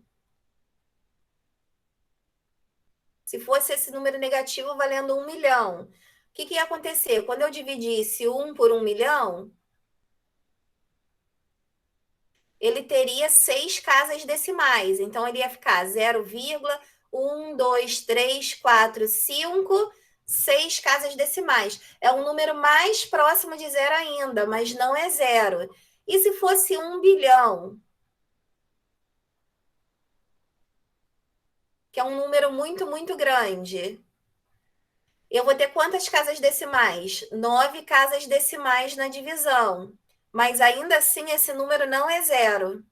se fosse esse número negativo valendo 1 milhão, o que ia acontecer? Quando eu dividisse 1 por 1 milhão, ele teria 6 casas decimais. Então, ele ia ficar 0,1, 2, 3, 4, 5, 6 casas decimais. É um número mais próximo de zero ainda, mas não é zero. E se fosse 1 bilhão? Que é um número muito, muito grande. Eu vou ter quantas casas decimais? 9 casas decimais na divisão. Mas ainda assim, esse número não é zero.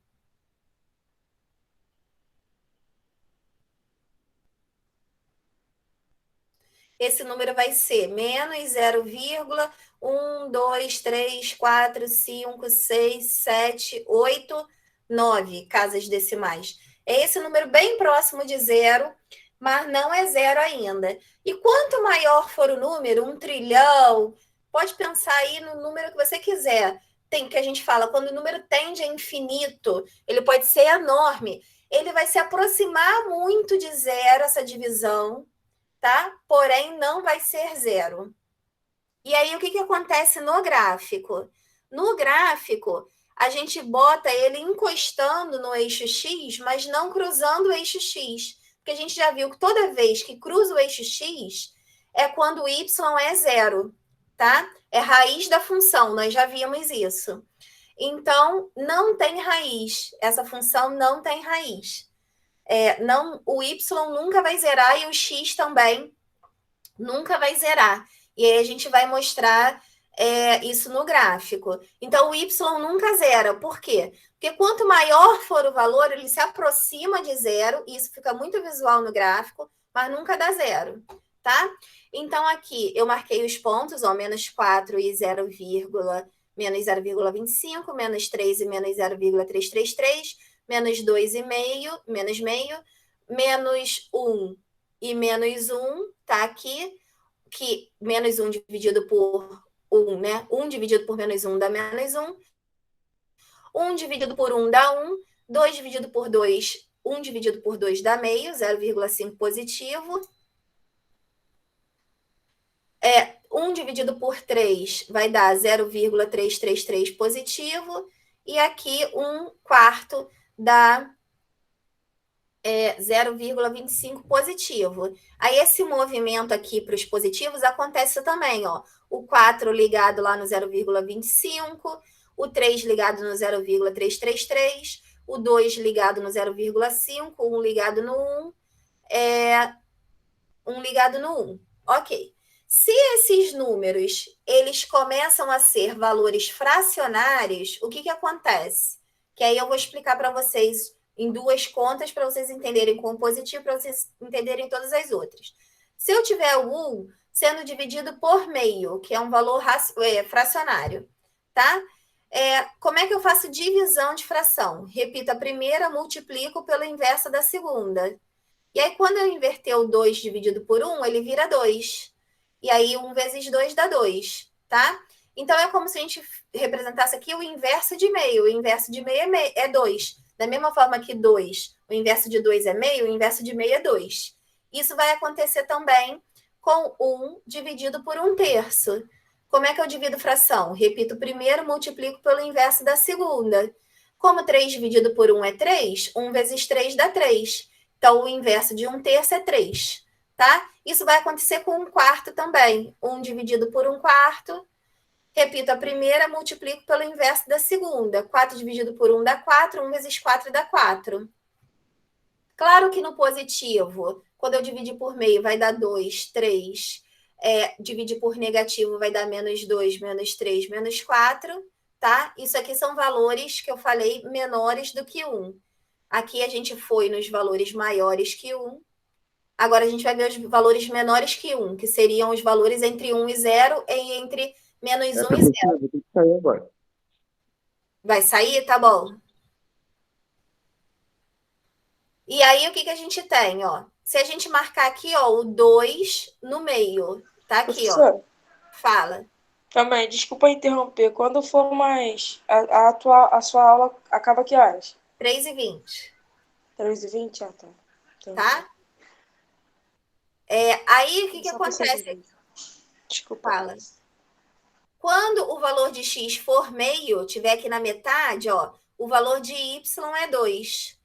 Esse número vai ser menos 0,1, 2, 3, 4, 5, 6, 7, 8, 9 casas decimais. É esse número bem próximo de zero, mas não é zero ainda. E quanto maior for o número, 1 trilhão, pode pensar aí no número que você quiser. Tem que a gente fala, quando o número tende a infinito, ele pode ser enorme, ele vai se aproximar muito de zero, essa divisão, tá? Porém, não vai ser zero. E aí, o que acontece no gráfico? No gráfico, a gente bota ele encostando no eixo X, mas não cruzando o eixo X. Porque a gente já viu que toda vez que cruza o eixo X, é quando o Y é zero, tá? É raiz da função, nós já vimos isso. Então, não tem raiz. Essa função não tem raiz. Não, o Y nunca vai zerar e o X também nunca vai zerar. E aí a gente vai mostrar isso no gráfico. Então, o Y nunca zera. Por quê? Porque quanto maior for o valor, ele se aproxima de zero, e isso fica muito visual no gráfico, mas nunca dá zero, tá? Então, aqui eu marquei os pontos, ó, menos 4 e 0, menos 0,25, menos 3 e menos 0,333, menos 2,5, menos meio, menos 1 e menos 1, tá aqui, que menos 1 dividido por 1, né? 1 dividido por menos 1 dá menos 1. 1 dividido por 1 dá 1. 2 dividido por 2, 1 dividido por 2 dá meio, 0,5 positivo. 1 dividido por 3 vai dar 0,333 positivo. E aqui, 1/4 dá 0,25 positivo. Aí, esse movimento aqui para os positivos acontece também, ó. O 4 ligado lá no 0,25, o 3 ligado no 0,333, o 2 ligado no 0,5, 1 ligado no 1, 1 ligado no 1. Ok. Se esses números, eles começam a ser valores fracionários, o que acontece? Que aí eu vou explicar para vocês em duas contas para vocês entenderem com o positivo, para vocês entenderem todas as outras. Se eu tiver o 1 sendo dividido por meio, que é um valor fracionário, tá? Como é que eu faço divisão de fração? Repito a primeira, multiplico pelo inverso da segunda. E aí, quando eu inverter o 2 dividido por 1, ele vira 2. E aí, 1 vezes 2 dá 2, tá? Então, é como se a gente representasse aqui o inverso de meio. O inverso de meio é 2. Da mesma forma que 2, o inverso de 2 é meio, o inverso de meio é 2. Isso vai acontecer também com 1 dividido por 1/3. Como é que eu divido fração? Repito o primeiro, multiplico pelo inverso da segunda. Como 3 dividido por 1 é 3, 1 vezes 3 dá 3. Então, o inverso de 1/3 é 3, tá? Isso vai acontecer com 1/4 também. 1 dividido por 1/4. Repito a primeira, multiplico pelo inverso da segunda. 4 dividido por 1 dá 4, 1 vezes 4 dá 4. Claro que no positivo, quando eu dividir por meio, vai dar 2, 3. Dividir por negativo vai dar menos 2, menos 3, menos 4, tá? Isso aqui são valores que eu falei menores do que 1. Aqui a gente foi nos valores maiores que 1. Agora a gente vai ver os valores menores que 1, que seriam os valores entre 1 e 0 e entre menos 1 e 0. Professora, vou ter que sair agora. Vai sair? Tá bom. E aí, o que a gente tem, ó? Se a gente marcar aqui, ó, o 2 no meio, tá aqui, ó. Professora, Fala. também, desculpa interromper. Quando for mais. A sua aula acaba que horas? 3h20, 3h20? Ah, tá. Entendi. tá? Aí, o que Só pra vocês acontece? verem. Desculpa. Fala. Quando o valor de x for meio, tiver aqui na metade, ó, o valor de y é 2.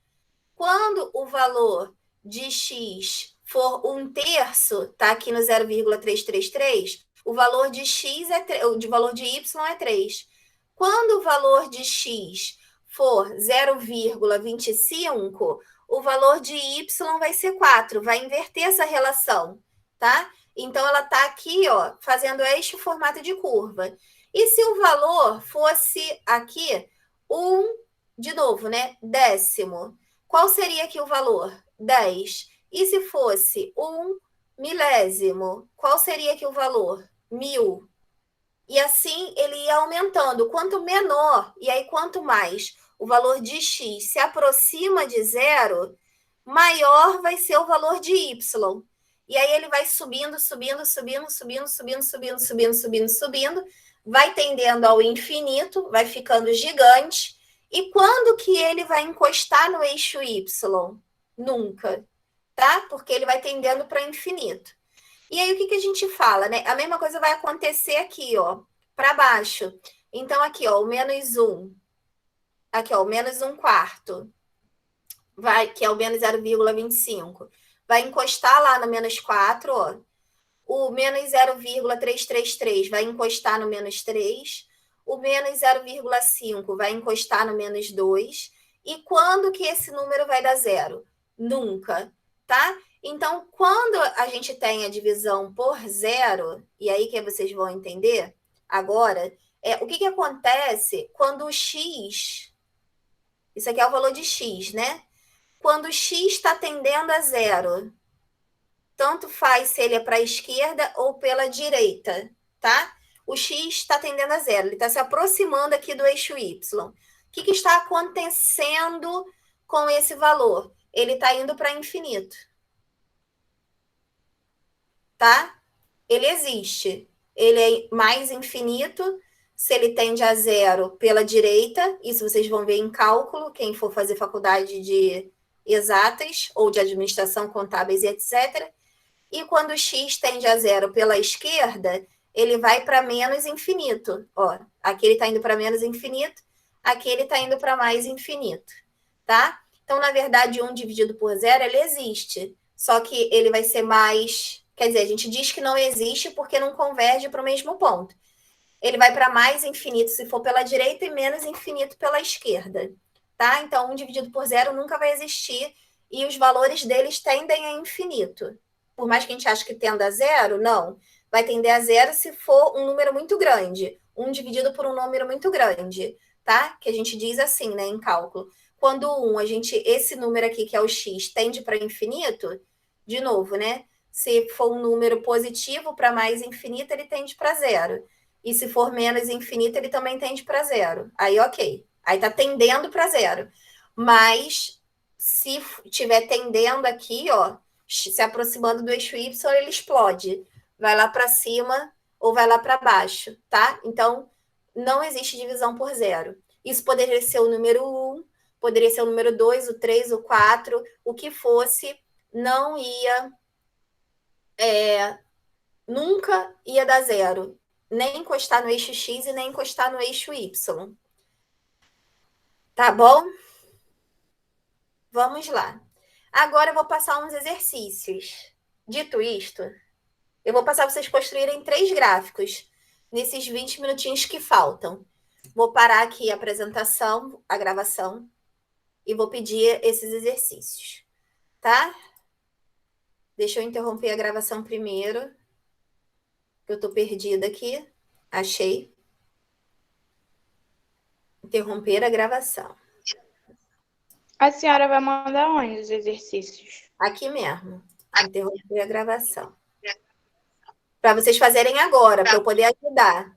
Quando o valor de x for 1/3, tá aqui no 0,333, o valor de x o valor de y é 3. Quando o valor de x for 0,25, o valor de y vai ser 4, vai inverter essa relação, tá? Então, ela está aqui, ó, fazendo eixo formato de curva. E se o valor fosse aqui de novo, né? Décimo. Qual seria aqui o valor? 10. E se fosse 1 milésimo? Qual seria aqui o valor? 1000. E assim ele ia aumentando. Quanto menor, e aí quanto mais o valor de x se aproxima de 0, maior vai ser o valor de y. E aí ele vai subindo, subindo, subindo, subindo, subindo, subindo, subindo, subindo, subindo, vai tendendo ao infinito, vai ficando gigante. E quando que ele vai encostar no eixo y? Nunca, tá? Porque ele vai tendendo para infinito. E aí o que a gente fala, né? A mesma coisa vai acontecer aqui, ó, para baixo. Então aqui, ó, o menos 1. Aqui, ó, o menos 1/4. Que é o menos 0,25. Vai encostar lá no menos 4, ó. O menos 0,333 vai encostar no menos 3. O menos 0,5 vai encostar no menos 2. E quando que esse número vai dar 0? Nunca, tá? Então, quando a gente tem a divisão por 0, e aí que vocês vão entender agora, o que acontece quando o x... Isso aqui é o valor de x, né? Quando o x está tendendo a 0, tanto faz se ele é para a esquerda ou pela direita, tá? O x está tendendo a 0, ele está se aproximando aqui do eixo y. O que está acontecendo com esse valor? Ele está indo para infinito, tá? Ele existe. Ele é mais infinito se ele tende a 0 pela direita. Isso vocês vão ver em cálculo, quem for fazer faculdade de exatas ou de administração, contábeis e etc. E quando o x tende a 0 pela esquerda, ele vai para menos infinito. Ó, aqui ele está indo para menos infinito, aqui ele está indo para mais infinito, tá? Então, na verdade, 1 dividido por 0, ele existe. Só que ele vai ser mais... Quer dizer, a gente diz que não existe porque não converge para o mesmo ponto. Ele vai para mais infinito se for pela direita e menos infinito pela esquerda, tá? Então, 1 dividido por 0 nunca vai existir e os valores deles tendem a infinito. Por mais que a gente ache que tenda a 0, não. Vai tender a 0 se for um número muito grande. 1 dividido por um número muito grande, tá? Que a gente diz assim, né, em cálculo. Quando o 1, esse número aqui, que é o x, tende para infinito, de novo, né? Se for um número positivo para mais infinito, ele tende para zero. E se for menos infinito, ele também tende para zero. Aí, ok. Aí está tendendo para zero. Mas, se estiver tendendo aqui, ó, se aproximando do eixo y, ele explode. Vai lá para cima ou vai lá para baixo, tá? Então, não existe divisão por zero. Isso poderia ser o número 1, poderia ser o número 2, o 3, o 4, o que fosse, não ia... nunca ia dar zero. Nem encostar no eixo X e nem encostar no eixo Y. Tá bom? Vamos lá. Agora eu vou passar uns exercícios. Dito isto, eu vou passar para vocês construírem 3 gráficos nesses 20 minutinhos que faltam. Vou parar aqui a apresentação, a gravação, e vou pedir esses exercícios, tá? Deixa eu interromper a gravação primeiro, que eu tô perdida aqui. Achei. Interromper a gravação. A senhora vai mandar onde os exercícios? Aqui mesmo. Interromper a gravação. Para vocês fazerem agora, para eu poder ajudar.